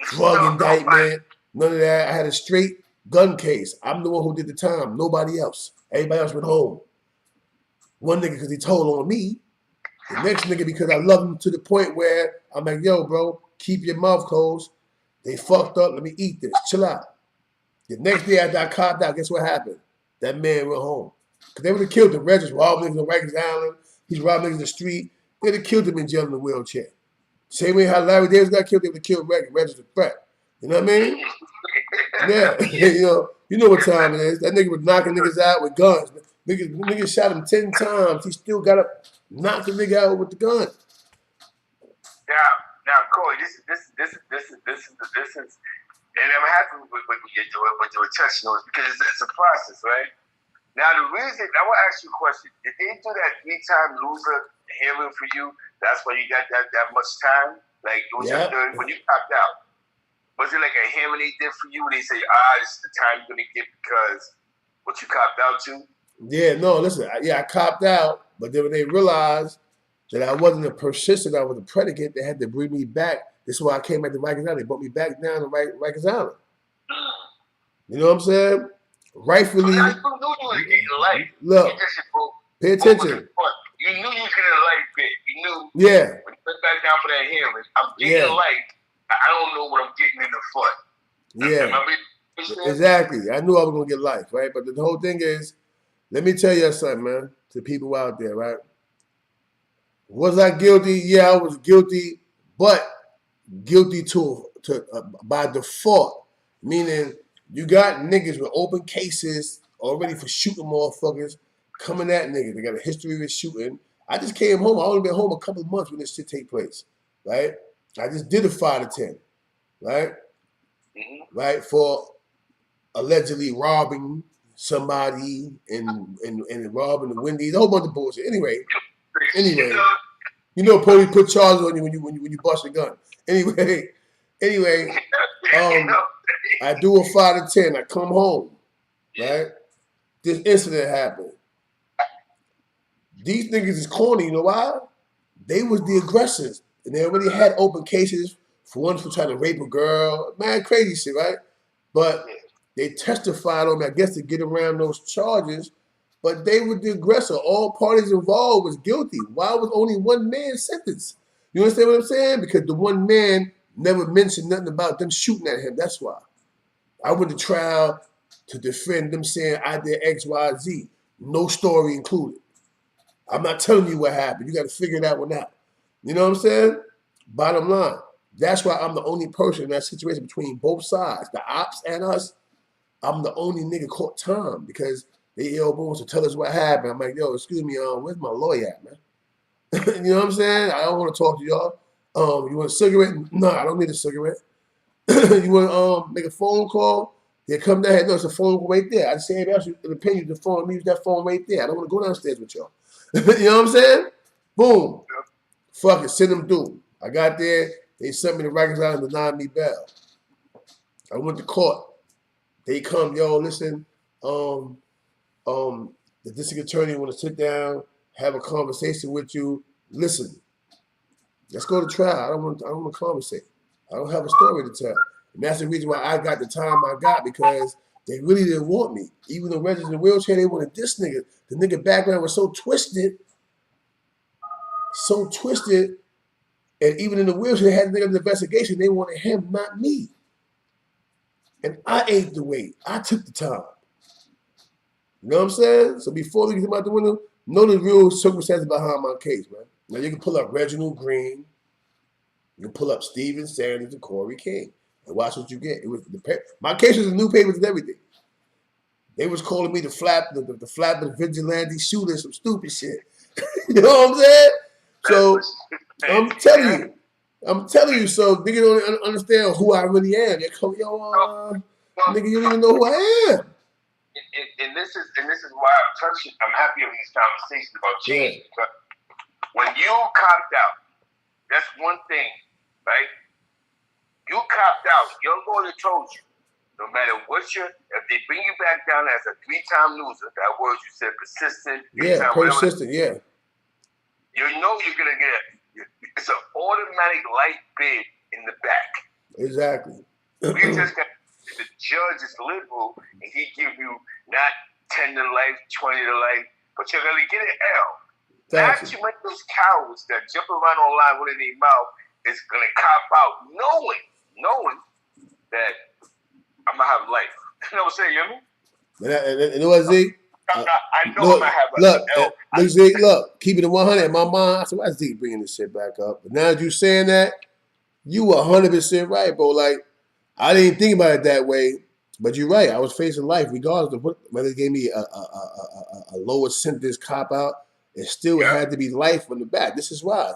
drug indictment, none of that. I had a straight gun case. I'm the one who did the time, nobody else. Everybody else went home. One nigga because he told on me. The next nigga because I love him to the point where I'm like, yo, bro, keep your mouth closed. They fucked up. Let me eat this. Chill out. The next day after I copped out, guess what happened? That man went home. Because they would have killed him. Regis robbed niggas on Rikers Island. He's robbed niggas in the street. They'd have killed him in jail in a wheelchair. Same way how Larry Davis got killed, they would have killed Regis. Regis a threat. You know what I mean? Yeah. you know what time it is. That nigga was knocking niggas out with guns. Niggas shot him 10 times. He still got to knock the nigga out with the gun.
Now, Corey, this is, and I'm happy with what you're touching on because it's a process, right? Now, the reason I want to ask you a question: did they do that 3-time loser hearing for you? That's why you got that much time. Like it was when you popped out. Was it like a hearing they did for you? They say, this is the time you're gonna get because what you copped out to.
Yeah, no, listen. I copped out, But then when they realized that I wasn't a persistent, I was a predicate, they had to bring me back. This is why I came back to Rikers Island. They brought me back down to Rikers Island. You know what I'm saying? Rightfully.
I knew you was getting life.
Look, pay attention.
You knew you was getting a life bit. You knew.
Yeah.
When you went back down for that hearing, I'm getting life. I don't know what I'm getting in the front.
Yeah. Exactly. I knew I was gonna get life, right? But the whole thing is, let me tell you something, man, to people out there, right? Was I guilty? Yeah, I was guilty, but guilty by default, meaning you got niggas with open cases already for shooting motherfuckers coming at niggas. They got a history with shooting. I just came home. I only been home a couple of months when this shit take place, right? I just did a 5 to 10, right? Mm-hmm. Right, for allegedly robbing somebody and robbing the Wendy's, a whole bunch of bullshit. Anyway, you know, police put charges on you when you bust a gun. Anyway, I do a 5 to 10. I come home, right? This incident happened. These niggas is corny. You know why? They was the aggressors, and they already had open cases for one for trying to rape a girl. Man, crazy shit, right? But they testified on me, I guess, to get around those charges. But they were the aggressor. All parties involved was guilty. Why was only one man sentenced? You understand what I'm saying? Because the one man never mentioned nothing about them shooting at him. That's why. I went to trial to defend them saying I did X, Y, Z. No story included. I'm not telling you what happened. You got to figure that one out. You know what I'm saying? Bottom line. That's why I'm the only person in that situation between both sides, the ops and us. I'm the only nigga caught time because they wants to tell us what happened. I'm like, yo, excuse me, where's my lawyer at, man? You know what I'm saying? I don't want to talk to y'all. You want a cigarette? No, I don't need a cigarette. You want to make a phone call? They come down here. No, it's a phone right there. I just say, everybody else in opinion, the phone, leave that phone right there. I don't want to go downstairs with y'all. You know what I'm saying? Boom. Fuck it, send them through. I got there. They sent me to Rikers Island and denied me bail. I went to court. They come, yo, listen, the district attorney want to sit down, have a conversation with you. Listen, let's go to trial. I don't want to conversate. I don't have a story to tell. And that's the reason why I got the time I got, because they really didn't want me. Even though Reggie's in a wheelchair, they wanted this nigga. The nigga background was so twisted, and even in the wheelchair, they had the nigga in the investigation. They wanted him, not me. And I ate the weight. I took the time. You know what I'm saying? So before they get him out the window, know the real circumstances behind my case, man. Now you can pull up Reginald Green. You can pull up Stephen Sanders and Corey King. And watch what you get. It was my case was in newspapers and everything. They was calling me the flapping vigilante shooter, some stupid shit. You know what I'm saying? So I'm telling you, so nigga don't understand who I really am. They call me, nigga, you don't even know who I am.
And this is why I'm happy having this conversation about change. Yeah. When you copped out, that's one thing, right? You copped out. Your lawyer told you, no matter what if they bring you back down as a 3-time loser, that word you said, persistent.
Yeah, persistent, yeah.
You know you're going to get it's an automatic life bid in the back.
Exactly.
We just got the judge is liberal, and he give you not 10 to life, 20 to life, but you're going to get an L. Not too many of those cowards that jump around online with their mouth is going to cop out knowing that I'm going to have life. You know what I'm saying, you hear me?
And you know what, Zeke?
I know I'm going to have
L. Zeke, look, keep it at 100 in my mind. I said, why is Zeke bringing this shit back up? But now that you saying that, you 100% right, bro. Like, I didn't think about it that way, but you're right. I was facing life regardless of whether it gave me a lower sentence cop out. It still had to be life on the back. This is why.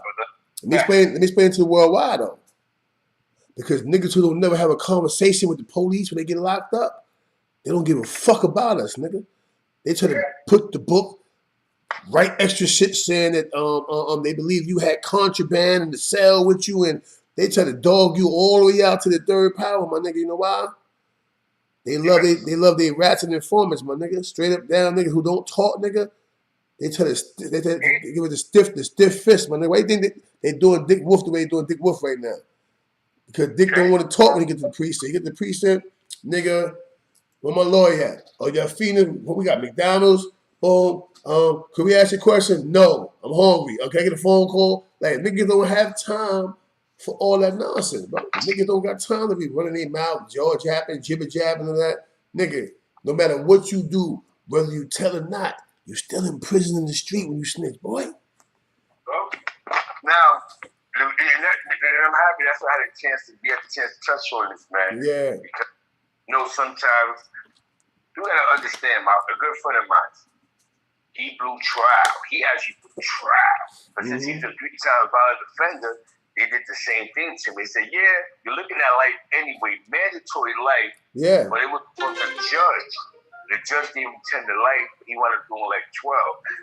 Let me explain to the world why, though. Because niggas who don't never have a conversation with the police when they get locked up, they don't give a fuck about us, nigga. They try to put the book, write extra shit saying that they believe you had contraband in the cell with you, and they try to dog you all the way out to the third power, my nigga. You know why? They love their rats and informants, my nigga. Straight up down niggas who don't talk, nigga. They tell us they give it the stiff fist, man. Why do you think they doing Dick Wolf the way they doing Dick Wolf right now? Because Dick don't want to talk when he gets to the precinct. He get to the precinct, nigga. Where my lawyer at? Oh, y'all feeding? What we got? McDonald's. Oh, could we ask you a question? No, I'm hungry. Okay, I get a phone call. Like niggas don't have time for all that nonsense, bro. Niggas don't got time to be running their mouth, jaw jabbing, jibber jabbing, and that. Nigga, no matter what you do, whether you tell or not, you're still in prison in the street when you snitch, boy.
Well, now, and I'm happy that's why I had a chance to touch on this, man.
Yeah.
Because, sometimes you gotta understand, a good friend of mine, he blew trial. He actually blew trial. But since he's a 3-time violent offender, they did the same thing to me. They said, yeah, you're looking at life anyway, mandatory life.
Yeah.
But it was from the judge. The judge didn't tend to life. He wanted to do like 12.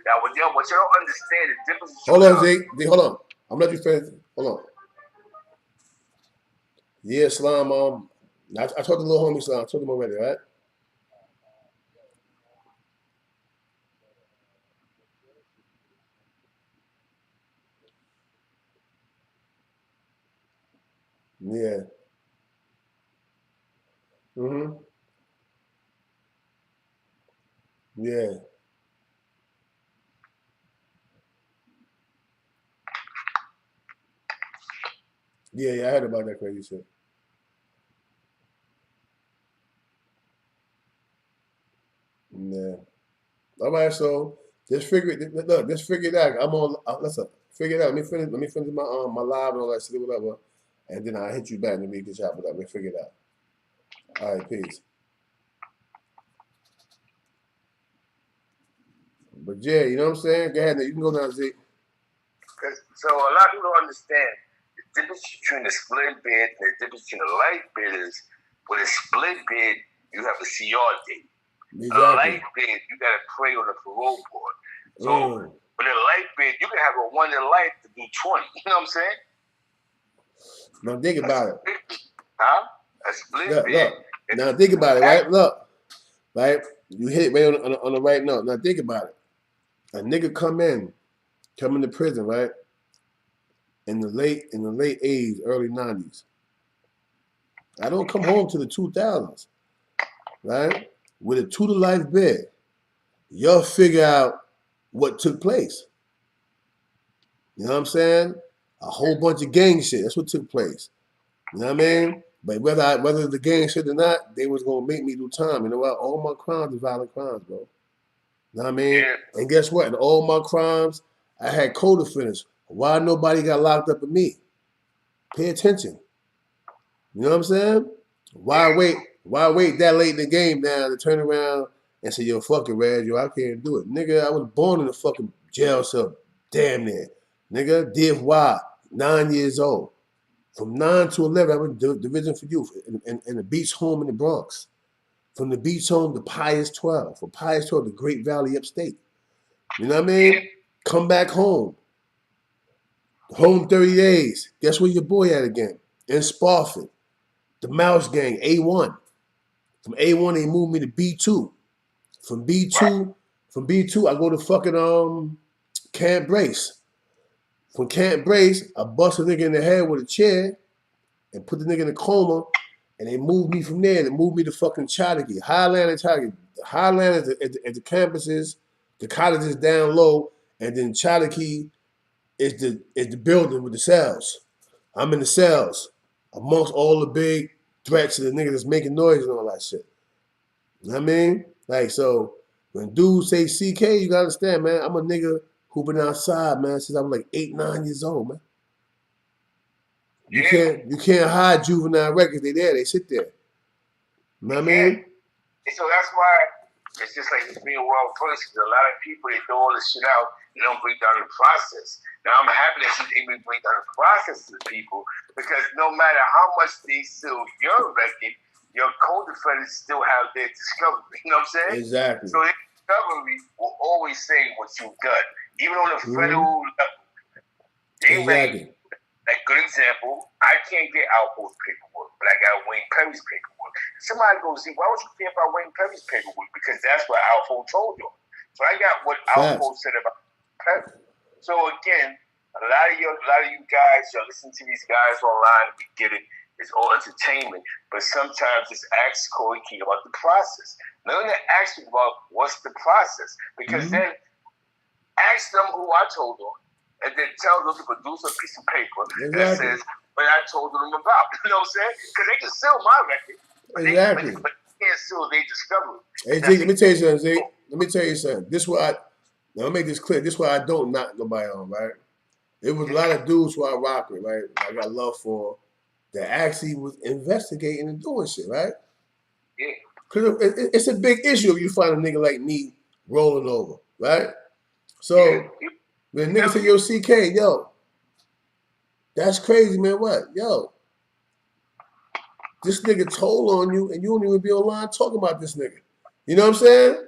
Now, what you don't understand the difference.
Hold on, Zeke. Hold on. I'm gonna let you finish. Hold on. Yeah, Slime. I talked to little homie Slime. I told him already, right? Yeah. Yeah. Yeah, I heard about that crazy shit. Yeah. All right, so just figure it out. I'm on. Listen, figure it out. Let me finish my live and all that shit, whatever, and then I'll hit you back and we can chop it up. We figure it out. All right, peace. But yeah, you know what I'm saying? Go ahead, you can go now, Zeke.
So a lot of people don't understand the difference between the split bid and the difference between a light bid is with a split bid, you have a CR date. Exactly. A light bid, you got to pray on the parole board. So with a light bid, you can have a one in life to do 20. You know what I'm saying?
Now think about it.
Huh? A split bid.
Look. Now think about it, right? Look. Right? You hit it right on the right note. Now think about it. A nigga come into prison, right? In the late 80s, early 90s. I don't come home to the 2000s, right? With a 2 to life bid, you'll figure out what took place. You know what I'm saying? A whole bunch of gang shit. That's what took place. You know what I mean? But whether the gang shit or not, they was gonna make me do time. You know what? All my crimes are violent crimes, bro. You know what I mean? Yeah. And guess what? In all my crimes, I had co-defendants. Why nobody got locked up with me? Pay attention. You know what I'm saying? Why wait that late in the game now to turn around and say, yo, fuck it, Reg, I can't do it. Nigga, I was born in a fucking jail cell. Damn near. Nigga, Div Y, 9 years old. From 9 to 11, I went to Division for Youth in the Beach Home in the Bronx. From the Beach Home to Pius 12. From Pius 12 to Great Valley upstate. You know what I mean? Come back home. Home 30 days. Guess where your boy at again? In Spofford. The Mouse Gang, A1. From A1, they moved me to B2. From B2, I go to fucking Camp Brace. From Camp Brace, I bust a nigga in the head with a chair and put the nigga in a coma, and they moved me from there. They moved me to fucking Chattagee, Highland and Chattagee. Highland is at the campuses, the cottages down low, and then Chattagee is the building with the cells. I'm in the cells amongst all the big threats to the niggas that's making noise and all that shit. You know what I mean? Like, so when dudes say CK, you gotta understand, man, I'm a nigga who been outside, man, since I was like 8, 9 years old, man. You can't hide juvenile records. They there, they sit there. You know what I mean?
So that's why it's just like it's being world first. A lot of people, they throw all this shit out, they don't break down the process. Now I'm happy that she's able to break down the process to the people, because no matter how much they sue your record, your co-defendants still have their discovery. You know what I'm saying?
Exactly.
So their discovery will always say what you've done. Even on the federal level. Exactly. Like, good example, I can't get Alpo's paperwork, but I got Wayne Perry's paperwork. Somebody goes, see, why would you care about Wayne Perry's paperwork? Because that's what Alpo told you. So I got what
Facts.
Alpo said about Pep. So again, a lot of you guys, y'all listen to these guys online. We get it. It's all entertainment, but sometimes just ask Corey King about the process. Learn to ask him about what's the process, because then ask them who I told them, and then tell them to produce a piece of paper that says what I told them about. You know what I'm saying? Because they can sell my record, but they can't sell their discovery.
Hey, Zeke, let me tell you something, Zeke. Let me tell you something. This is why now I'll make this clear. This is why I don't knock nobody on, right? There was a lot of dudes who I rock with, right? I got love for, that actually was investigating and doing shit, right?
Yeah.
Because it's a big issue if you find a nigga like me rolling over, right? So when a nigga say, yo, CK, yo, that's crazy, man. What? Yo, this nigga told on you and you don't even be online talking about this nigga. You know what I'm saying?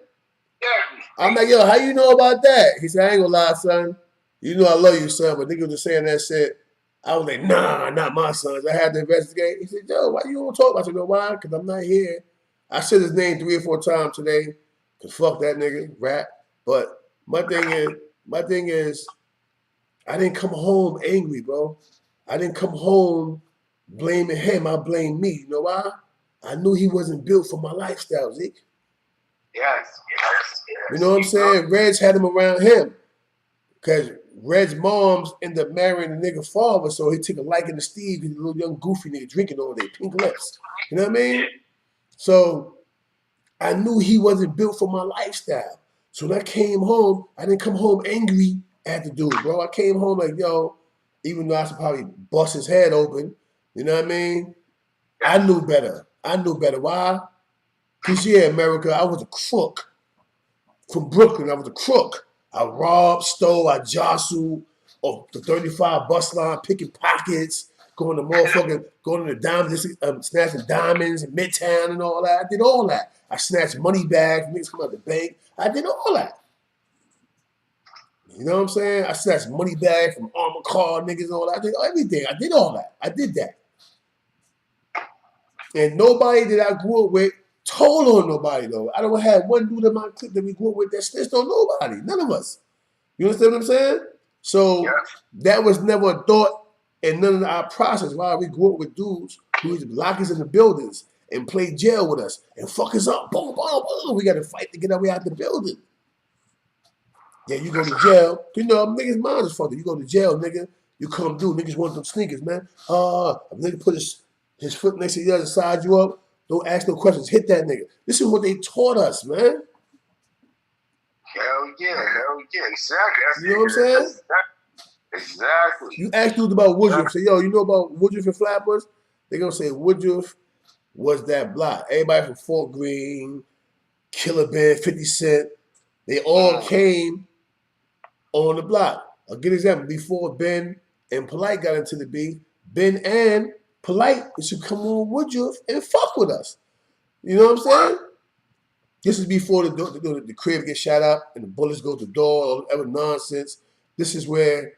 Yeah.
I'm like, yo, how you know about that? He said, I ain't gonna lie, son. You know I love you, son, but nigga was just saying that shit. I was like, nah, not my sons. I had to investigate. He said, yo, why you don't talk about it? I said, no, why? Because I'm not here. I said his name 3 or 4 times today, because fuck that nigga, rap. But my thing is, I didn't come home angry, bro. I didn't come home blaming him. I blamed me. You know why? I knew he wasn't built for my lifestyle, Zeke.
Yes.
You know what I'm saying? Reg had him around him. Because Reg's mom's ended up marrying the nigga father, so he took a liking to Steve, he's a little young goofy nigga drinking over there, pink lips. You know what I mean? So I knew he wasn't built for my lifestyle. So when I came home, I didn't come home angry at the dude, bro. I came home like, yo, even though I should probably bust his head open, you know what I mean? I knew better. Why? Because, yeah, America, I was a crook. From Brooklyn, I was a crook. I robbed, stole, I jostled off the 35 bus line, picking pockets, going to the diamonds, snatching diamonds in Midtown and all that. I did all that. I snatched money bags, niggas come out the bank. I did all that. You know what I'm saying? I snatched money bags from armor car niggas and all that. I did everything. I did all that. I did that. And nobody that I grew up with told on nobody, though. I don't have one dude in my clique that we grew up with that snitched on nobody. None of us. You understand what I'm saying? So that was never a thought in none of our process. Why we grew up with dudes who used to lock us in the buildings and play jail with us and fuck us up. Boom, boom, boom. We got to fight to get our way out the building. Yeah, you go to jail. You know, niggas' minds is fucked. You go to jail, nigga. You come through. Niggas want them sneakers, man. A nigga put his foot next to the other side you up. Don't ask no questions. Hit that nigga. This is what they taught us, man.
Hell yeah, exactly.
You know what I'm saying?
Exactly.
You ask dudes about Woodruff. Say, yo, you know about Woodruff and Flatbush? They're going to say Woodruff was that block. Everybody from Fort Greene, Killer Ben, 50 Cent, they all came on the block. I'll give an example. Before Ben and Polite got into the beef, Ben and Polite should come on Woodruff and fuck with us. You know what I'm saying? This is before the crib gets shot up and the bullets go to the door, all that nonsense. This is where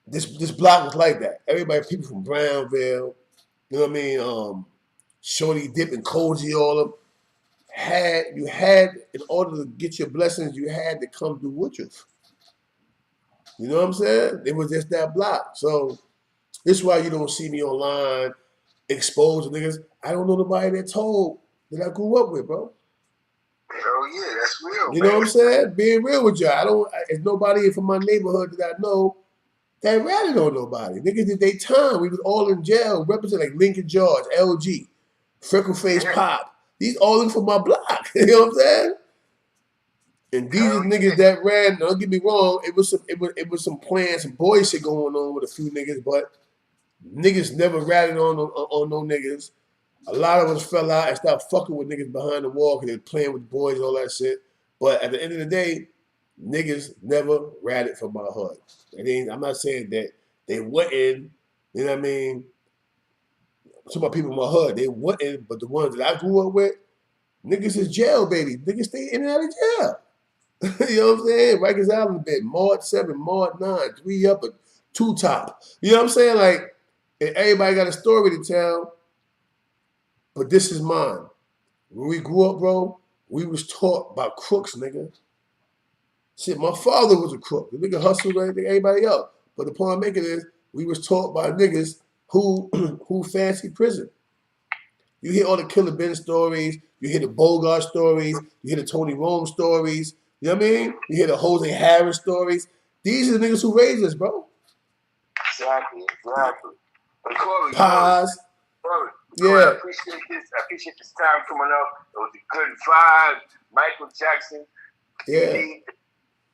this block was like that. Everybody, people from Brownville, you know what I mean? Shorty Dip and Koji, all of them. You had, in order to get your blessings, you had to come through Woodruff. You know what I'm saying? It was just that block. So this is why you don't see me online exposed to niggas. I don't know nobody that told that I grew up with, bro.
Hell yeah, that's real.
You know what I'm saying? Being real with y'all. There's nobody from my neighborhood that I know that ratted on nobody. Niggas did their time. We was all in jail, representing like Lincoln George, LG, Freckle Face Pop. These all in from my block. You know what I'm saying? And these are niggas that ran. Don't get me wrong. It was some plans, some boy shit going on with a few niggas, but niggas never ratted on no niggas. A lot of us fell out and stopped fucking with niggas behind the wall because they were playing with boys, all that shit. But at the end of the day, niggas never ratted from my hood. I'm not saying that they wouldn't, you know what I mean? Some of my people in my hood, they wouldn't, but the ones that I grew up with, niggas is jail, baby. Niggas stay in and out of jail. You know what I'm saying? Rikers Island bed, Mod 7, Mod 9, 3 up, 2 top. You know what I'm saying? Like, and everybody got a story to tell, but this is mine. When we grew up, bro, we was taught by crooks, nigga. Shit, my father was a crook. The nigga hustled like everybody else. But the point I'm making is, we was taught by niggas who who fancy prison. You hear all the Killer Ben stories. You hear the Bogart stories. You hear the Tony Rome stories. You know what I mean? You hear the Jose Harris stories. These are the niggas who raised us, bro.
Exactly. But Corey,
Paz.
Corey,
Yeah.
I appreciate this. I appreciate this time coming up. It was a good vibe. Michael Jackson.
Yeah.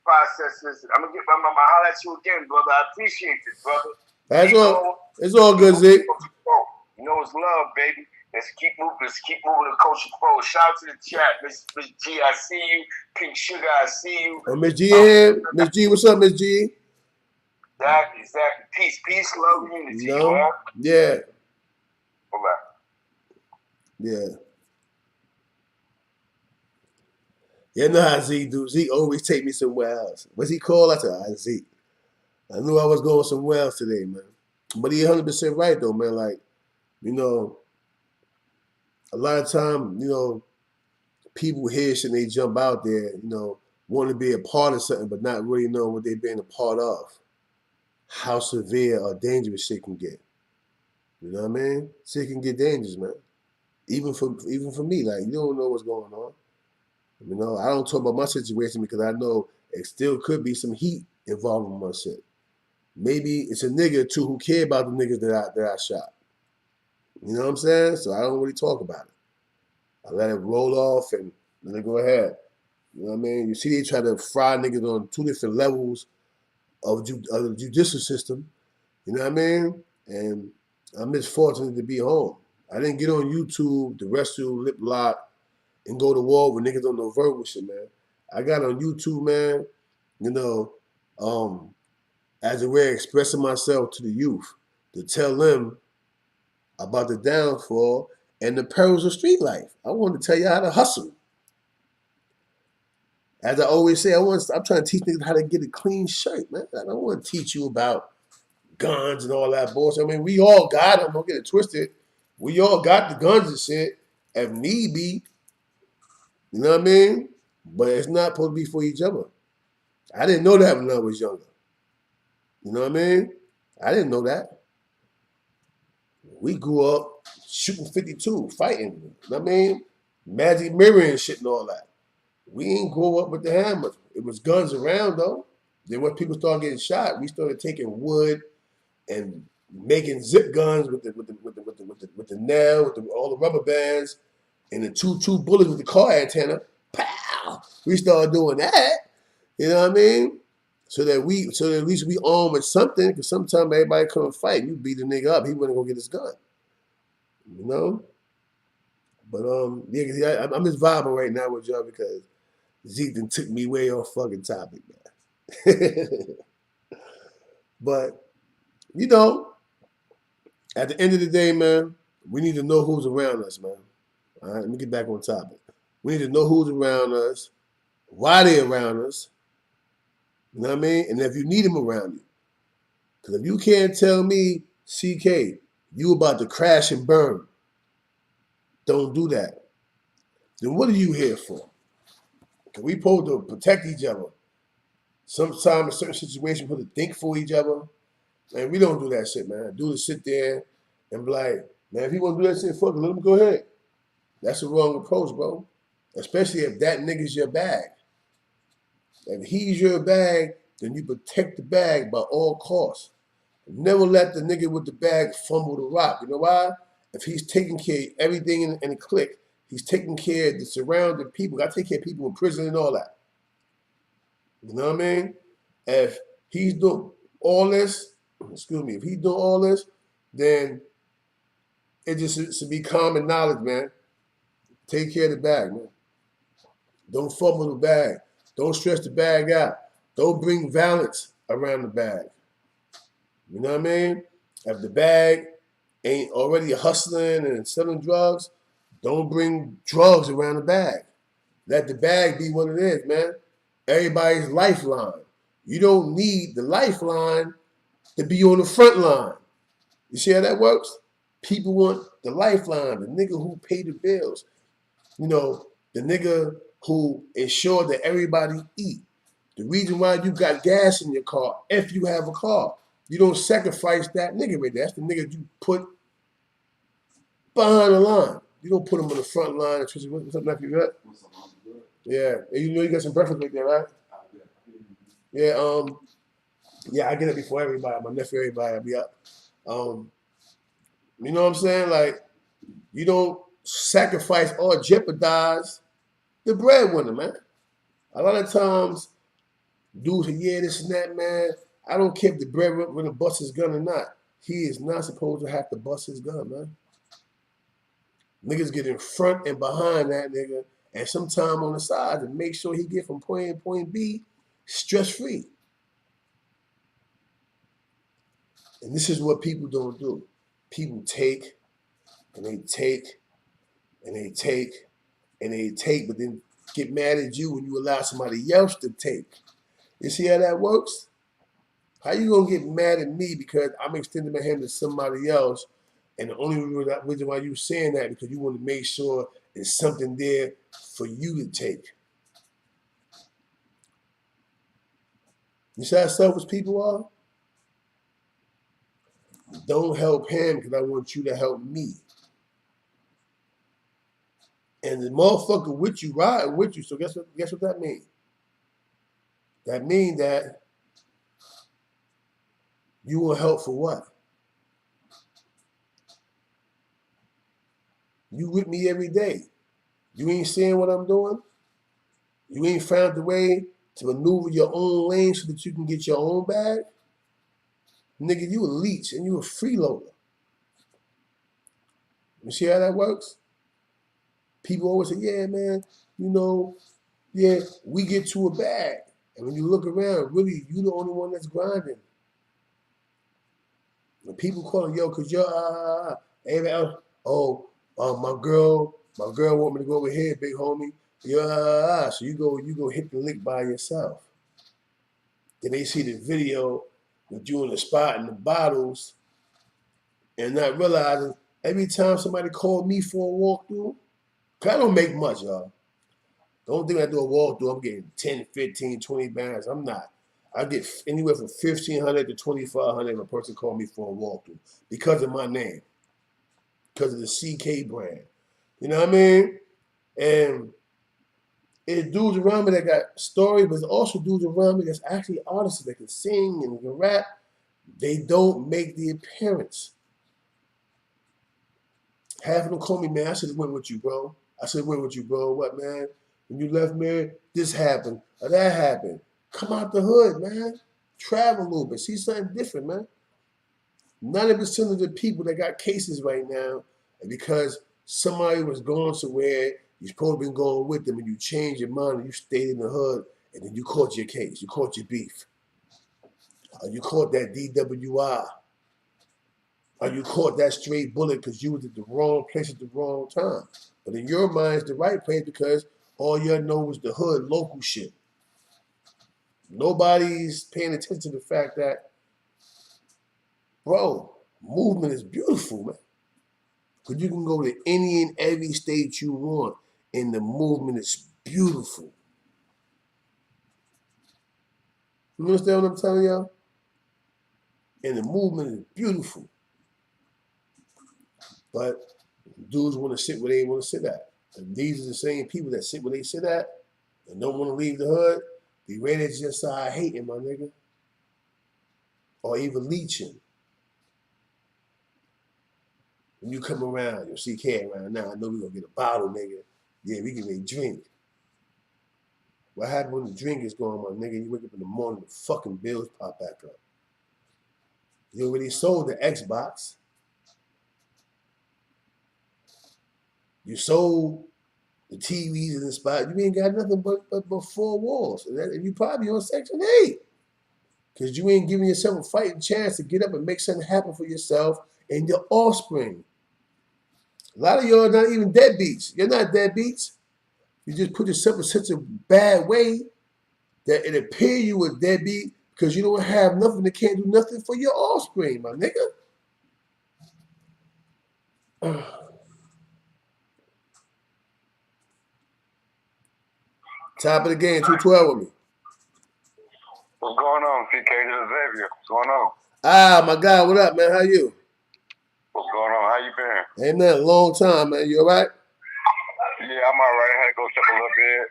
Processes. I'm gonna holler at you again, brother. I appreciate this, brother.
That's all. It's all good, Zeke.
You know it's love, baby. Let's keep moving to Coach Pro. Shout out to the chat. Miss G, I see you. Pink Sugar, I see you.
Oh, Miss G here. Miss G, what's up, Miss G?
Exactly. Peace, love, unity.
No.
Man.
Yeah.
Bye-bye.
Yeah. You know how Zeke do. Zeke always take me somewhere else. What's he called? I said, Zeke. I knew I was going somewhere else today, man. But he 100% right, though, man. Like, you know, a lot of time, you know, people hear shit and they jump out there, you know, want to be a part of something, but not really knowing what they're being a part of. How severe or dangerous shit can get. You know what I mean? Shit can get dangerous, man. Even for me, like, you don't know what's going on. You know, I don't talk about my situation because I know it still could be some heat involved in my shit. Maybe it's a nigga or two who care about the niggas that I shot. You know what I'm saying? So I don't really talk about it. I let it roll off and let it go ahead. You know what I mean? You see they try to fry niggas on two different levels of the judicial system. You know what I mean? And I'm just fortunate to be home. I didn't get on YouTube, the wrestle, lip lock, and go to war with niggas on no verbal shit, man. I got on YouTube, man, you know, as a way of expressing myself to the youth, to tell them about the downfall and the perils of street life. I want to tell you how to hustle. As I always say, I'm trying to teach niggas how to get a clean shirt, man. I don't want to teach you about guns and all that bullshit. I mean, we all got them. Don't get it twisted. We all got the guns and shit, if need be. You know what I mean? But it's not supposed to be for each other. I didn't know that when I was younger. You know what I mean? I didn't know that. We grew up shooting 52, fighting. You know what I mean? Magic mirror and shit and all that. We ain't grow up with the hammers. It was guns around though. Then when people started getting shot, we started taking wood and making zip guns with the nail, with all the rubber bands, and the two bullets with the car antenna. Pow! We started doing that. You know what I mean? So that at least we armed with something, because sometimes everybody come and fight. You beat the nigga up, he wouldn't go get his gun. You know? But yeah, I'm just vibing right now with y'all because Zeke done took me way off fucking topic, man. But, you know, at the end of the day, man, we need to know who's around us, man. All right, let me get back on topic. We need to know who's around us, why they're around us. You know what I mean? And if you need them around you. Because if you can't tell me, CK, you about to crash and burn, don't do that. Then what are you here for? Because we supposed to protect each other. Sometimes in certain situations, we're supposed to think for each other. Man, we don't do that shit, man. Dude sit there and be like, man, if he want to do that shit, fuck it, let him go ahead. That's the wrong approach, bro. Especially if that nigga's your bag. If he's your bag, then you protect the bag by all costs. Never let the nigga with the bag fumble the rock. You know why? If he's taking care of everything in a clique, he's taking care of the surrounding people. I take care of people in prison and all that. You know what I mean? If he's doing all this, if he's doing all this, then it just should be common knowledge, man. Take care of the bag, man. Don't fumble the bag. Don't stress the bag out. Don't bring violence around the bag. You know what I mean? If the bag ain't already hustling and selling drugs, don't bring drugs around the bag. Let the bag be what it is, man. Everybody's lifeline. You don't need the lifeline to be on the front line. You see how that works? People want the lifeline, the nigga who paid the bills. You know, the nigga who ensure that everybody eat. The reason why you got gas in your car, if you have a car, you don't sacrifice that nigga right there. That's the nigga you put behind the line. You don't put him on the front line. What's up, nephew? Got? Yeah, and you know you got some breakfast right there, right? Yeah, yeah, I get it before everybody. My nephew, everybody, I'll be up. You know what I'm saying? Like, you don't sacrifice or jeopardize the breadwinner, man. A lot of times, dudes say, yeah, this and that, man. I don't care if the breadwinner busts his gun or not. He is not supposed to have to bust his gun, man. Niggas get in front and behind that nigga and sometime on the side to make sure he get from point A to point B stress-free. And this is what people don't do. People take and they take and they take and they take, but then get mad at you when you allow somebody else to take. You see how that works? How you gonna get mad at me because I'm extending my hand to somebody else, and the only reason why you saying that because you want to make sure there's something there for you to take. You see how selfish people are? Don't help him because I want you to help me. And the motherfucker with you, riding with you. So guess what that means? That means that you will help for what? You with me every day. You ain't seeing what I'm doing? You ain't found the way to maneuver your own lane so that you can get your own bag? Nigga, you a leech and you a freeloader. You see how that works? People always say, yeah, man, you know, yeah, we get to a bag. And when you look around, really, you the only one that's grinding. When people calling, yo, cause you're, everybody else, my girl want me to go over here, big homie. Yeah, so you go hit the lick by yourself. Then they see the video with you in the spot in the bottles and not realizing every time somebody called me for a walkthrough, cause I don't make much, y'all. The only thing I do a walkthrough, I'm getting 10, 15, 20 bands. I'm not. I get anywhere from 1,500 to 2,500 if a person called me for a walkthrough because of my name, because of the CK brand. You know what I mean? And it's dudes around me that got stories, but it's also dudes around me that's actually artists that can sing and can rap. They don't make the appearance. Half of them call me, man, I should have went with you, bro. What, man? When you left me, this happened or that happened. Come out the hood, man. Travel a little bit. See something different, man. 90% of the people that got cases right now are because somebody was going somewhere, you're supposed to be going with them, and you changed your mind and you stayed in the hood, and then you caught your case. You caught your beef. Or you caught that DWI. Or you caught that straight bullet because you was at the wrong place at the wrong time. But in your mind, it's the right place because all you know is the hood, local shit. Nobody's paying attention to the fact that, bro, movement is beautiful, man. Because you can go to any and every state you want, and the movement is beautiful. You understand what I'm telling y'all? And the movement is beautiful. But dudes want to sit where they want to sit at. And these are the same people that sit where they sit at and don't want to leave the hood. Be ready to just start hating, my nigga. Or even leeching. When you come around, your CK around now, I know we're going to get a bottle, nigga. Yeah, we can make drink. What happened when the drink is gone, my nigga? You wake up in the morning, the fucking bills pop back up. You already sold the Xbox. You sold the TVs in the spot. You ain't got nothing but 4 walls. And you probably on Section 8. Because you ain't giving yourself a fighting chance to get up and make something happen for yourself and your offspring. A lot of y'all are not even deadbeats. You're not deadbeats. You just put yourself in such a bad way that it appears you a deadbeat because you don't have nothing that can't do nothing for your offspring, my nigga. Top of the game, 212 with me.
What's going on, CK? This is Xavier. What's going on?
Ah, my guy, what up, man? How you?
What's going on? How you been?
Ain't nothing, long time, man. You all right?
Yeah, I'm all right. I had to go check a little bit.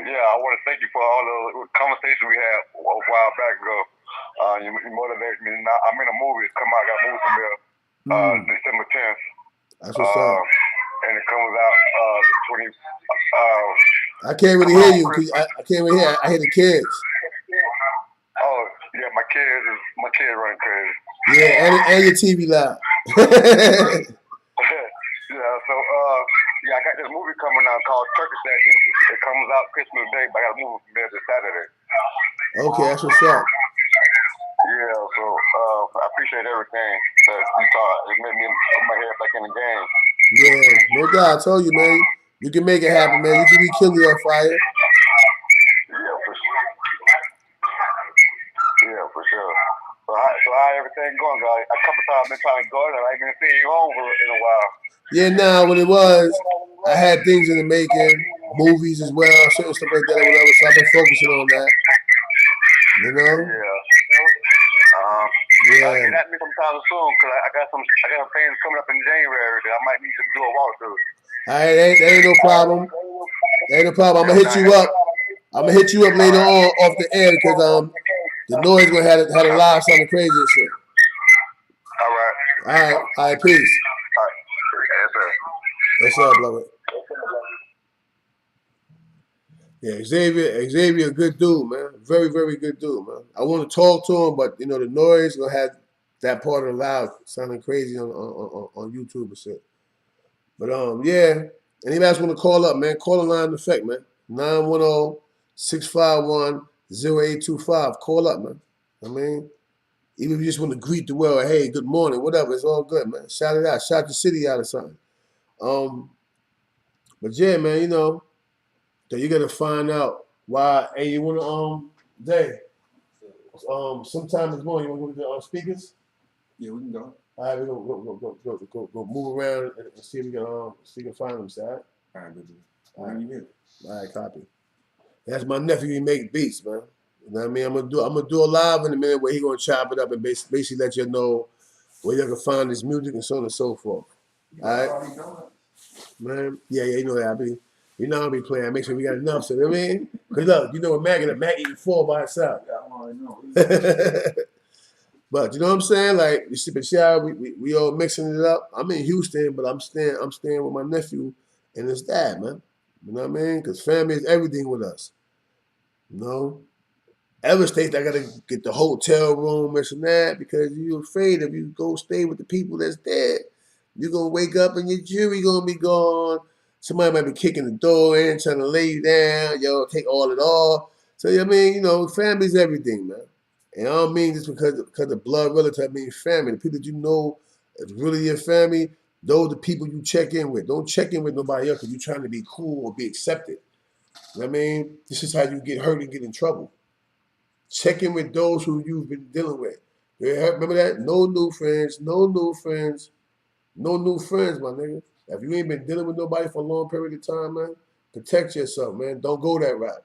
Yeah, I want to thank you for all the conversation we had a while back ago. You motivated me. I'm in a movie. It's come out. I got a movie premiere December 10th.
That's what's up.
And it comes out the 20th.
I can't really hear you. I can't really hear. I hear the kids.
Oh, yeah, my kids running crazy.
Yeah, and your TV loud.
Yeah, so I got this movie coming out called Turkey Sessions. It comes out Christmas Day, but I got a movie premiere this Saturday.
Okay, that's what's up.
Yeah, so I appreciate everything that you taught. It made me put my head back in the game.
Yeah, no doubt. I told you, man. You can make it happen, man. You can rekindle your fire.
Yeah, for sure. Yeah, for sure. So how everything going, guys? A couple times I've been trying to go and I ain't been seeing you over in a while.
Yeah, nah, what it was, I had things in the making, movies as well, certain stuff like that or whatever, so I've been focusing on that. You know?
Yeah. Get at me sometime soon, because I got some things coming up in January that I might need to do a walkthrough.
All right, that ain't no problem. Ain't no problem. I'm gonna hit you up. I'm gonna hit you up later on off the air because the noise gonna have a live something crazy and shit.
All right,
peace.
All right. Yes, sir.
What's up, beloved? Yeah, Xavier, a good dude, man. Very, very good dude, man. I want to talk to him, but you know the noise gonna have that part of the loud sounding crazy on YouTube and shit. But yeah. Anybody else want to call up, man? Call the line in effect, man. 910-651-0825. Call up, man. I mean, even if you just want to greet the world, hey, good morning, whatever, it's all good, man. Shout it out. Shout the city out or something. But yeah, man, you know, that you gotta find out why. Hey, you wanna Day? Sometime this morning, you wanna go to the speakers?
Yeah, we can go.
All right, we're gonna go move around and see if we can find them, all right?
All right, good. All right,
all right, copy. That's my nephew. He make beats, man. You know what I mean? I'm gonna do a live in a minute where he gonna chop it up and basically let you know where you can find his music and so on and so forth. All right, man. Yeah, you know that I be. You know I'll be playing. I make sure we got enough. So you know what I mean? Cause look, you know what Mac eating 4 by itself.
Yeah, I already know.
But you know what I'm saying? Like you see, but yeah, we all mixing it up. I'm in Houston, but I'm staying with my nephew and his dad, man. You know what I mean? Because family is everything with us. You know? Other states, I gotta get the hotel room, this and that, because you're afraid if you go stay with the people that's dead, you're gonna wake up and your jewelry gonna be gone. Somebody might be kicking the door in, trying to lay you down, take all it all. So I mean, you know, family's everything, man. And I don't mean just because of blood relative, I mean family. The people that you know is really your family, those are the people you check in with. Don't check in with nobody else because you're trying to be cool or be accepted. You know what I mean? This is how you get hurt and get in trouble. Check in with those who you've been dealing with. Remember that? No new friends, no new friends, no new friends, my nigga. If you ain't been dealing with nobody for a long period of time, man, protect yourself, man. Don't go that route.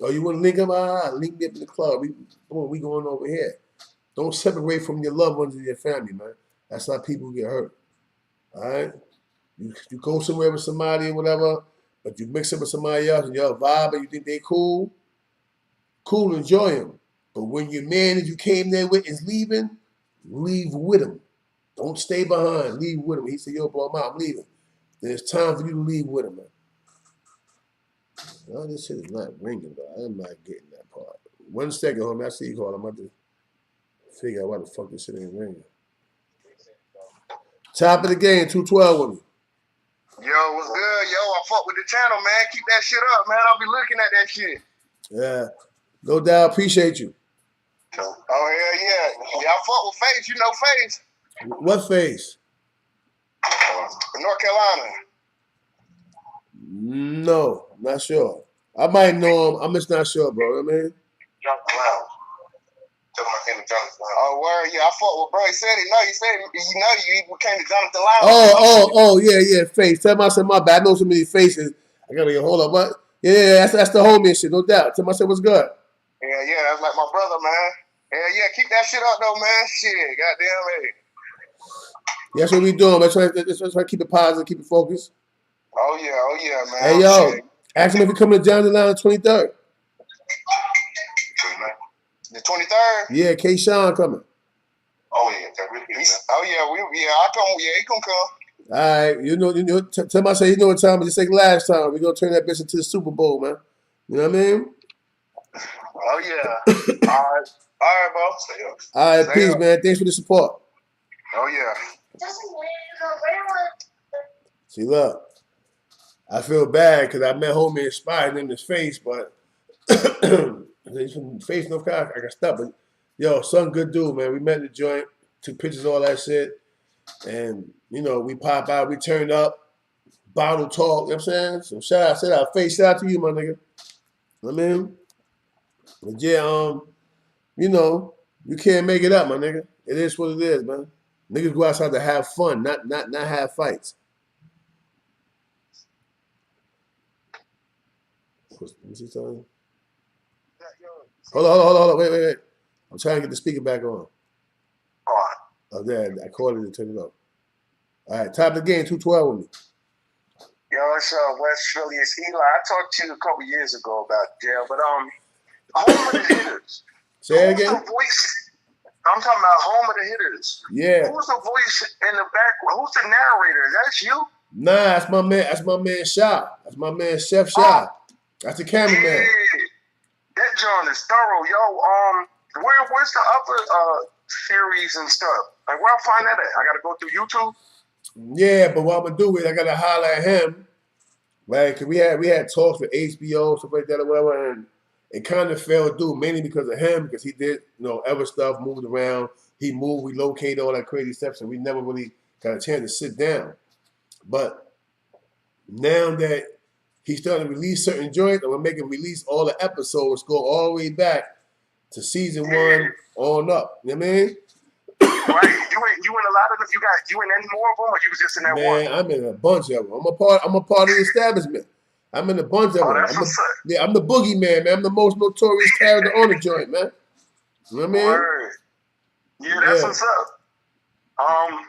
Oh, you want to link up? Link me up in the club. We going over here. Don't separate from your loved ones and your family, man. That's how people get hurt. All right? You go somewhere with somebody or whatever, but you mix up with somebody else and y'all vibe and you think they cool, enjoy them. But when your man that you came there with is leaving, leave with him. Don't stay behind. Leave with him. He said, yo, bro, I'm leaving. Then it's time for you to leave with him, man. Oh, this shit is not ringing, though. I'm not getting that part. 1 second, homie. I see you call. I'm about to figure out why the fuck this shit ain't ringing. Top of the game, 212 with me.
Yo, what's good? Yo, I fuck with the channel, man. Keep that shit up, man. I'll be looking at that shit.
Yeah. No doubt. Appreciate you.
Oh, hell yeah. Yeah, I fuck with Face. You know Face?
What Face?
North Carolina.
No, I'm not sure. I might know him. I'm just not sure, bro. You know what I mean?
Oh, word, yeah, I fought with bro. He said it. No, he said you came to Jonathan Lounge.
Oh, yeah, face. Tell him I said my bad. I know so many faces. I gotta get hold up. What? Yeah, that's the homie and shit, no doubt. Tell him I said what's good.
Yeah, that's like my brother, man. Yeah, keep that shit up though, man. Shit, goddamn, hey.
That's what we doing. Let's try to keep it positive, keep it focused.
Oh yeah, man.
Hey yo,
Shit.
ask him if he coming to Jonathan Lounge 23rd.
The 23rd?
Yeah, K. Sean coming.
Oh yeah, I come. Yeah, he gonna come.
All right, you know. Tell him I say you know what time, but just like last time, we're gonna turn that bitch into the Super Bowl, man. You know what I mean?
Oh yeah. All right, bro. Stay up.
All right,
Stay
peace,
up.
man. Thanks for the support.
Oh yeah.
See, look, I feel bad because I met homie Inspired in his face, but he's from face North Carolina. I got stuck, but yo, son, good dude, man. We met in the joint, took pictures, all that shit, and you know, we pop out, we turned up, bottle talk. You know what I'm saying? So shout out, face, shout out to you, my nigga. I mean, but yeah, you know, you can't make it up, my nigga. It is what it is, man. Niggas go outside to have fun, not have fights. Let me see something. Hold on. Wait. I'm trying to get the speaker back on. Oh, there. I called it and turned it off. All right, top of the game, 212 with me.
Yo, it's West Philly. It's Eli. I talked to you a couple years ago about jail, but home of the hitters.
Say it
Who's
again.
the voice? I'm talking about home of the hitters.
Yeah.
Who's the voice in the background? Who's the narrator? That's you?
Nah, that's my man. That's my man Shy. That's my man Chef Shy. That's the cameraman.
Yeah. That joint is thorough, yo. Where's the other series and stuff? Like, where I find that at? I gotta go through YouTube.
Yeah, but what I'm gonna do is I gotta holler at him, right? Cause we had talks with HBO, stuff like that, or whatever, and it kind of fell through mainly because of him, because he did, other stuff, moved around. He moved, relocated, all that crazy stuff, so we never really got a chance to sit down. But now that he's starting to release certain joints, I'm gonna make him release all the episodes, go all the way back to season 1 on up. You know what I mean?
Right. You in a lot of them. You in any more of them, or you was just in that one?
Man, I'm in a bunch of them. I'm a part of the establishment. I'm in a bunch of them.
That's what's up.
I'm the boogeyman, man. I'm the most notorious character on the joint, man. You know what I mean?
Word. Yeah, that's what's up. I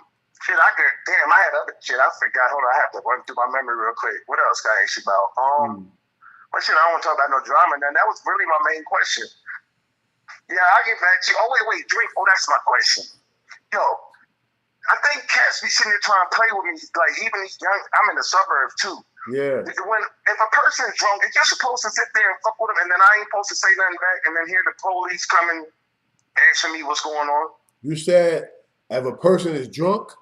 had other shit. I forgot. Hold on, I have to run through my memory real quick. What else can I ask you about? What shit? I don't want to talk about no drama. Then that was really my main question. Yeah, I'll get back to you. Oh wait, drink. Oh, that's my question. Yo, I think cats be sitting there trying to play with me. Like even these young, I'm in the suburb too.
Yeah.
If a person's drunk, if you're supposed to sit there and fuck with them, and then I ain't supposed to say nothing back, and then hear the police coming asking me what's going on. You said
if a person is drunk.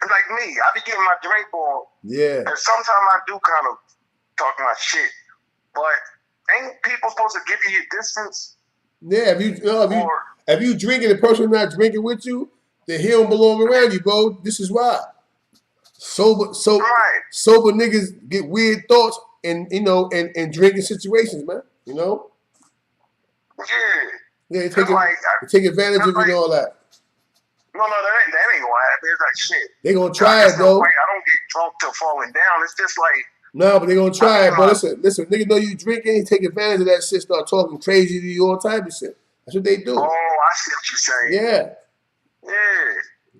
Like me, I be getting my drink on.
Yeah.
And sometimes I do kind of talk my shit, but ain't people supposed to give you your distance?
Yeah, if you drinking, the person not drinking with you, then he don't belong around you, bro. This is why. Sober niggas get weird thoughts and drinking situations, man. You know? Yeah, they take advantage of it and all that.
No, that ain't gonna happen. It's like shit.
They gonna try it though.
I don't get drunk till falling down. It's just like
no, but they gonna try it. But listen, nigga know you drinking, he take advantage of that shit, start talking crazy to you, all type of shit. That's what they do.
Oh, I see what you're saying.
Yeah.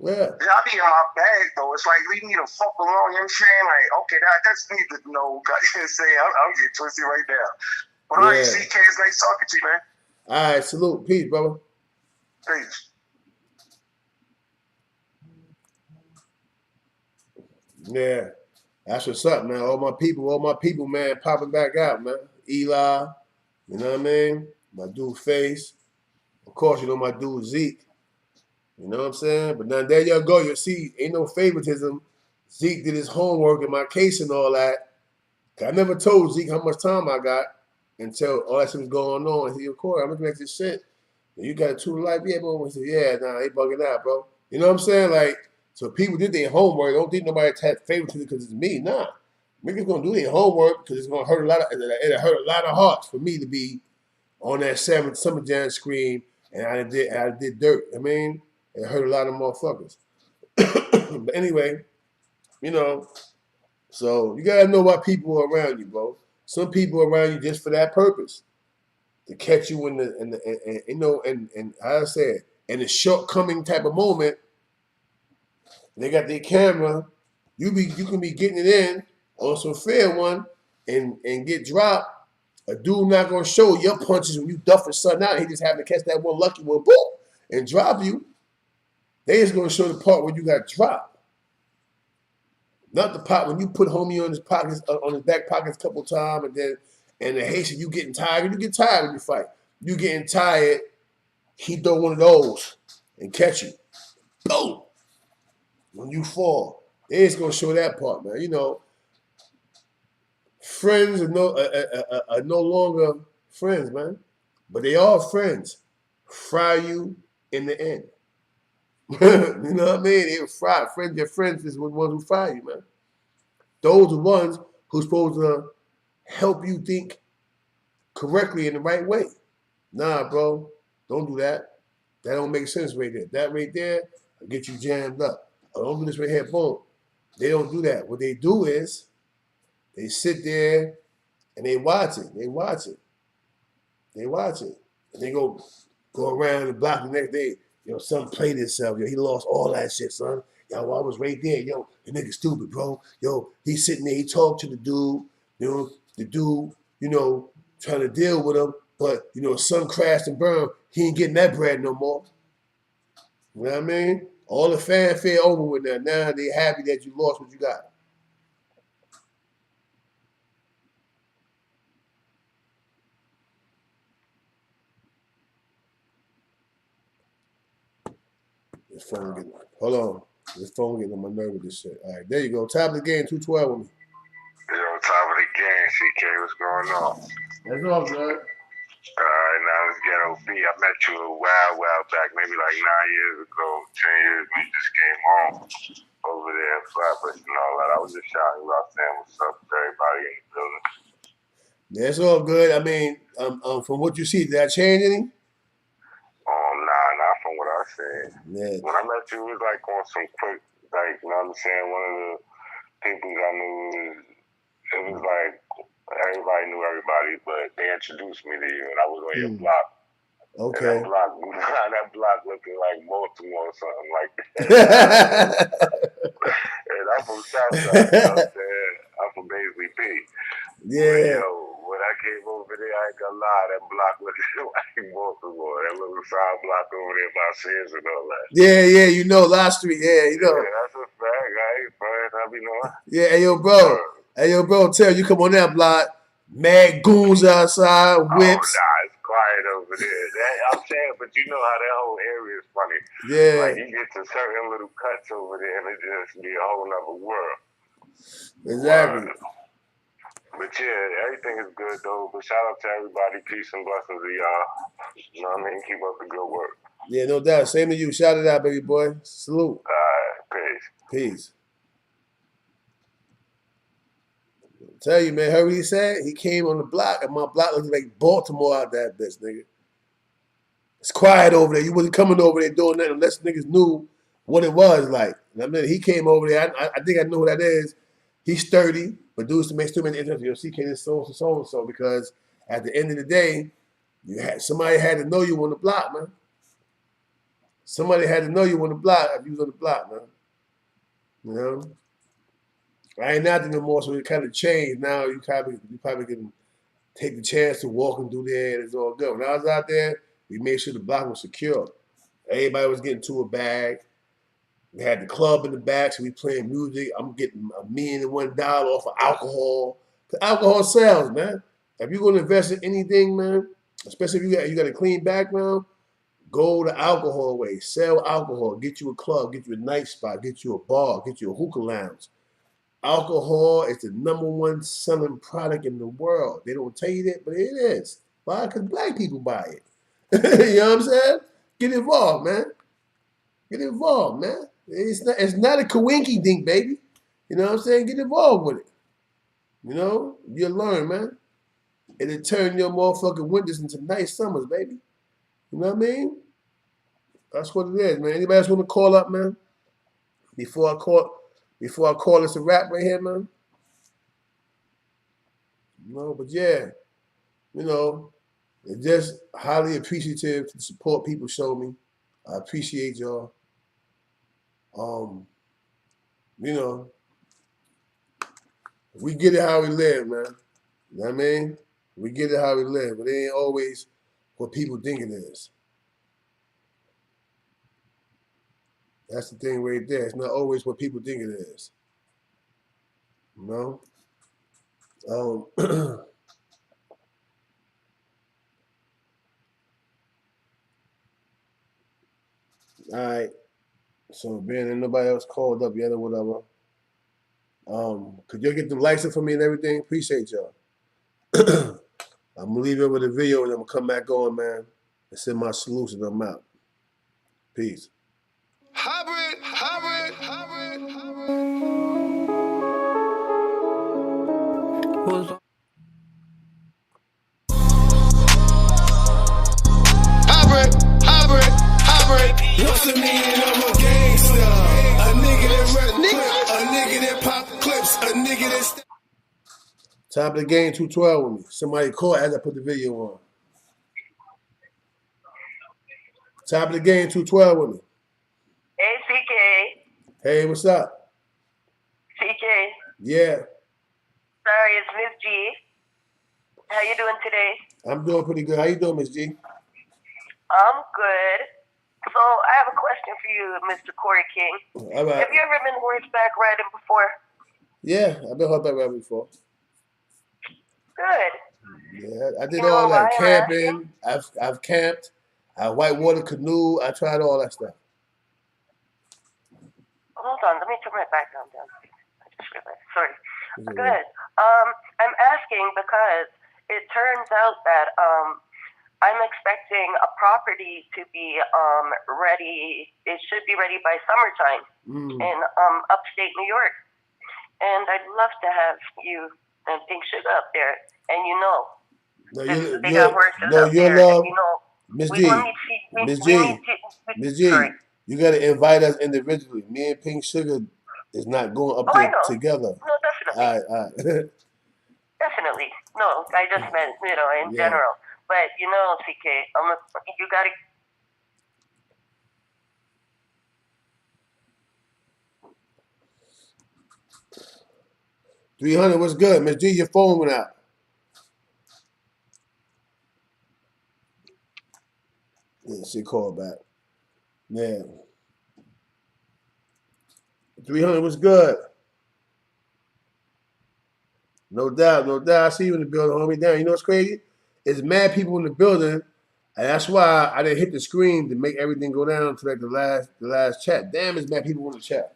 Yeah, I be in my bag though. It's like leave me the fuck alone. You know what I'm saying? Like, okay, that's me to know. I'm getting twisted right now. But all right, CK, it's nice talking to you, man.
All right, salute. Peace, brother.
Peace.
Yeah, that's what's up, man. All my people, man, popping back out, man. Eli, you know what I mean? My dude Face. Of course, my dude Zeke. You know what I'm saying? But now there you go. You see, ain't no favoritism. Zeke did his homework in my case and all that. I never told Zeke how much time I got until all that shit was going on. And he said, Corey, I'm looking at this shit. You got a 2 to life? Yeah, bro. He said, yeah, nah, they bugging out, bro. You know what I'm saying? Like, so people did their homework. Don't think nobody had favoritism because it's me. Nah. Niggas gonna do their homework because it's gonna hurt it'll hurt a lot of hearts for me to be on that 7 Summer Jam screen and I did dirt. I mean, it hurt a lot of motherfuckers. But anyway, you know, so you gotta know what people are around you, bro. Some people are around you just for that purpose, to catch you in the you know, and as I said, in a shortcoming type of moment, they got their camera. You can be getting it in on some fair one and get dropped. A dude not gonna show your punches when you duffing something out. He just happened to catch that one lucky one, boom, and drop you. They just gonna show the part where you got dropped. Not the part when you put homie on his pockets, on his back pockets a couple times, and the Haitian, you getting tired. You get tired when you fight. You getting tired. He throw one of those and catch you. Boom. When you fall, they just gonna show that part, man. You know, friends are no longer friends, man. But they are friends. Fry you in the end. You know what I mean? They fry. Friends, your friends is the ones who fry you, man. Those are ones who's supposed to help you think correctly in the right way. Nah, bro, don't do that. That don't make sense right there. That right there will get you jammed up. Oh, don't do this right here, boom. They don't do that. What they do is they sit there and they watch it. They watch it. They watch it. And they go around the block the next day. Yo, son played himself. Yo, he lost all that shit, son. Yo, I was right there. Yo, the nigga stupid, bro. Yo, he's sitting there. He talked to the dude. You know, the dude, you know, trying to deal with him. But, you know, son crashed and burned. He ain't getting that bread no more. You know what I mean? All the fanfare over with that. Now they happy that you lost what you got. This phone getting, hold on. This phone getting on my nerve with this shit. All right, there you go. Top of the game, 212 with me.
Yo, top of the game, CK, what's going on?
That's all good.
Alright, now let's get OB. I met you a while back, maybe like 9 years ago, 10 years when you just came home over there in Flatbush and all that. I was just shouting you out saying what's up to everybody in the building.
That's all good. I mean, from what you see, did that change any?
Nah, not from what I said.
Yeah.
When I met you, it was like on some quick, like, you know what I'm saying? One of the people I knew it was like everybody knew everybody, but they introduced me to you, and I was on your block.
Okay.
And that block looking like Baltimore or something like that. And I'm from Southside, you know what I'm saying? I'm from Baisley P.
Yeah.
But, yo, when I came over there, I ain't gonna lie, that block looking like Baltimore. That little side block over there by Sears and all that.
Yeah, you know, Last Street, yeah, you know.
Yeah, that's a fact. I ain't friends, I be knowing.
Yeah, hey, yo, bro, tell you come on that block, mad goons outside, whips.
Oh, nah, it's quiet over there. I'm saying, but you know how that whole area is funny.
Yeah.
Like, you get to certain little cuts over there, and it just be a whole nother world.
Exactly.
But yeah, everything is good though. But shout out to everybody. Peace and blessings to y'all. You know what I mean? Keep up the good work.
Yeah, no doubt. Same to you. Shout it out, baby boy. Salute.
Peace.
Peace. I'll tell you, man, heard what he said? He came on the block, and my block looked like Baltimore out that bitch, nigga. It's quiet over there. You wasn't coming over there doing that unless niggas knew what it was like. I mean, he came over there. I think I know who that is. He's 30, but dudes to make too many interviews. CK is so because at the end of the day, somebody had to know you on the block, man. Somebody had to know you on the block if you was on the block, man. You know? I ain't out there no more, so it kind of changed. Now you probably can take the chance to walk and do there, and it's all good. When I was out there, we made sure the block was secure. Everybody was getting to a bag. We had the club in the back, so we playing music. I'm getting $1 million and $1 off of alcohol. Cause alcohol sells, man. If you're gonna invest in anything, man, especially if you got a clean background, go the alcohol way. Sell alcohol. Get you a club. Get you a night spot. Get you a bar. Get you a hookah lounge. Alcohol is the #1 selling product in the world. They don't tell you that, but it is. Why? Because black people buy it. You know what I'm saying? Get involved, man. Get involved, man. It's not a coinky dink, baby. You know what I'm saying? Get involved with it. You know? You'll learn, man. It'll turn your motherfucking winters into nice summers, baby. You know what I mean? That's what it is, man. Anybody else want to call up, man? Before I call this a wrap right here, man. No, but yeah, you know, it's just highly appreciative to the support people show me. I appreciate y'all. You know, we get it how we live, man. You know what I mean? We get it how we live, but it ain't always what people think it is. That's the thing right there. It's not always what people think it is. You know? All right. So being nobody else called up yet or whatever. Could you get them license for me and everything? Appreciate y'all. I'm gonna leave it with a video and I'm gonna come back on, man, and send my salutes and I'm out. Peace.
Hybrid, hybrid, hybrid, hybrid. Hybrid, hybrid, hybrid. What's the meaning of a gangster? A nigga that rap clip, a nigga that pop clips, a nigga that.
Top of the game, 212 with me. Somebody call as I put the video on. Top of the game, 212 with me.
Hey, CK.
Hey, what's up?
CK.
Yeah,
Sorry, it's Miss G. How you doing today?
I'm doing pretty good. How you doing, Miss G?
I'm good. So I have a question for you, Mr. Corey King.
All right.
Have you ever been horseback riding before?
Yeah, I've been horseback riding before.
Good.
Yeah, I did
You know
all that.
why I'm
Camping. I've camped. I whitewater canoe. I tried all that stuff.
Hold on, let me turn my background down. I just realized. Sorry.
Is it
Go ahead. I'm asking because it turns out that I'm expecting a property to be ready. It should be ready by summertime in upstate New York, and I'd love to have you and Pink Sugar up there. And you know, they got horses up there. And you know,
Miss
we
G,
only see-
Miss
we
G,
only see-
Miss G,
Sorry.
you gotta invite us individually. Me and Pink Sugar is not going up
Oh, I
there
know.
together.
No, definitely.
All right.
Definitely. No, I just meant, in
Yeah.
general. But, CK, you got to...
300, what's good? Miss G, your phone went out. Yeah, she called back. Yeah. 300, what's good? No doubt, no doubt. I see you in the building, homie. Down. You know what's crazy? It's mad people in the building, and that's why I didn't hit the screen to make everything go down to like the last chat. Damn, it's mad people in the chat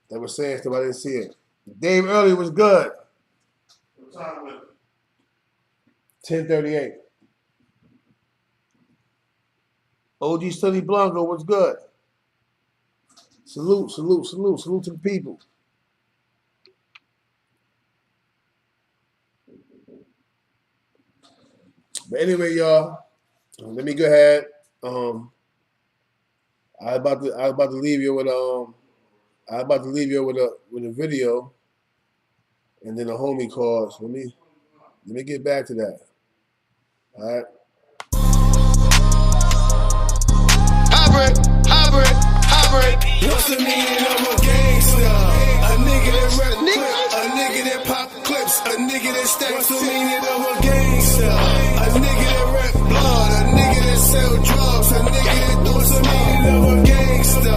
that were saying stuff I didn't see it. Dave Early was good. What time was it? 10:38. OG Study Blanco was good. Salute, salute, salute, salute to the people. But anyway, y'all, let me go ahead. I was about to leave you with a video, and then a homie calls. Let me get back to that. All right.
Hybrid, hybrid, hybrid. What's the meaning of a gangster? A nigga that rap clip, a nigga that pop clips, a nigga that stacks. What's the meaning of a gangster? A nigga that rap blood, a nigga that sell drugs, a nigga that what's the meaning of a gangster? A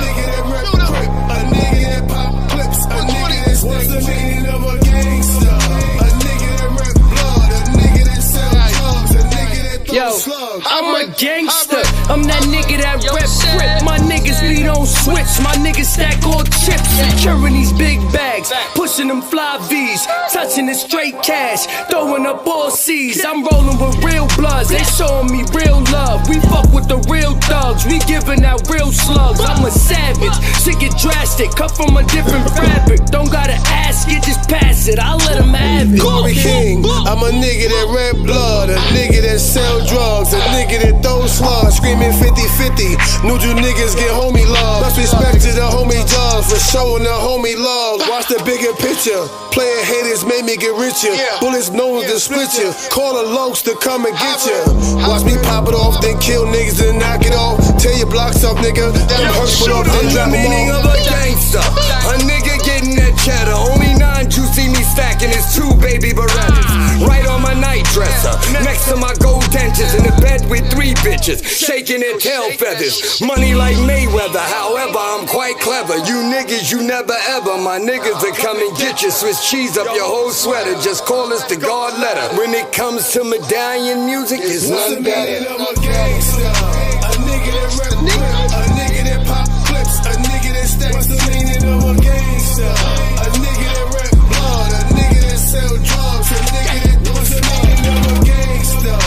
nigga that rap clip, a nigga that pop clips, a nigga that stacks. What's the meaning of a gangster? A nigga that rap blood, a nigga that sell drugs, a nigga that throw slugs.
I'm a gangster. I'm that nigga that rep grip. My niggas we don't switch. My niggas stack all chips. Securing these big bags, pushing them fly V's, touching the straight cash, throwing up all C's. I'm rolling with real bloods. They showing me real love. We fuck with the real thugs. We giving out real slugs. I'm a savage. Shit get drastic. Cut from a different fabric. Don't gotta ask it, just pass it. I'll let them have it.
Corey King, I'm a nigga that rap blood, a nigga that sell drugs, a nigga that throw slugs, screaming 50-50. New you niggas get homie love. Much respect to the homie Dub for showing the homie love. Watch the bigger picture. Player haters made me get richer. Bullets known to split you. Call the lokes to come and get you. Watch me pop it off, then kill niggas and knock it off. Tear your blocks up, nigga. Them hurts put off, then drop them
Meaning
off.
of a gangster, a nigga getting that cheddar. Only 9 you see me stacking is 2 baby Berettas. Right on my night dresser, next to my gold dentures. In the bed with 3 bitches, shaking their tail feathers. Money like Mayweather, however I'm quite clever. You niggas, you never ever. My niggas will come and get you. Swiss cheese up your whole sweater. Just call us the God letter. When it comes to medallion music, it's
What's the
none
meaning
better.
of a gangster? A nigga that rap, a nigga that pop clips, a nigga that stacks. What's the meaning of a gangster? A nigga that rap blood, a nigga that sell drugs, a nigga that what's the meaning of a gangster? A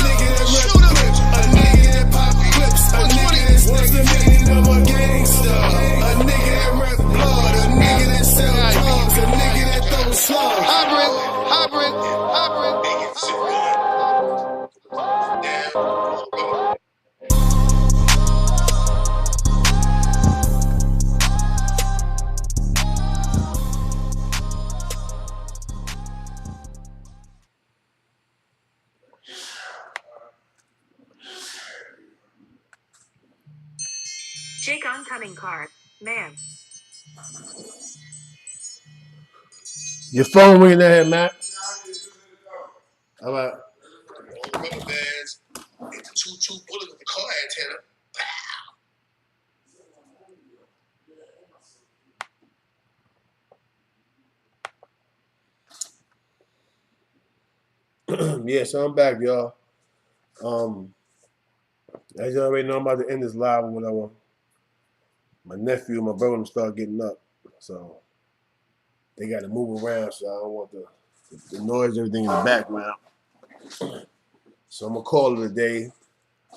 nigga that rap clips, a nigga that pop clips, a nigga that stacks. What's the meaning of a gangster? A nigga that rap blood, a nigga that sell drugs, a nigga that throw slugs. Hybrid.
Jake oncoming card. Man.
Your phone ringing there, Matt. All right.
Rubber bands, and the 2-2 bullet with the car antenna.
Yeah, so I'm back, y'all. As you already know, I'm about to end this live or whatever. My nephew and my brother them start getting up, so they got to move around. So I don't want the noise, everything in the background. So I'm gonna call it a day.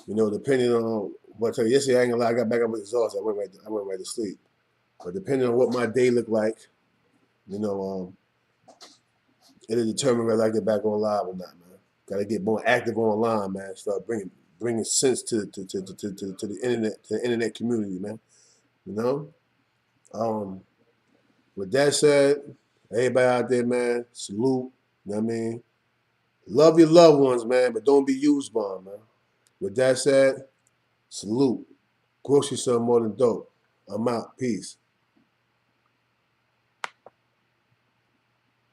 You know, depending on what I tell you. Yesterday, I ain't gonna lie, I got back up with exhausted. I went right to sleep. But depending on what my day looked like, you know, it'll determine whether I get back on live or not, man. Gotta get more active online, man. Start bringing sense to the internet community, man. You know? With that said, everybody out there, man, salute. You know what I mean? Love your loved ones, man, but don't be used by them, man. With that said, salute. Grocery selling more than dope. I'm out. Peace.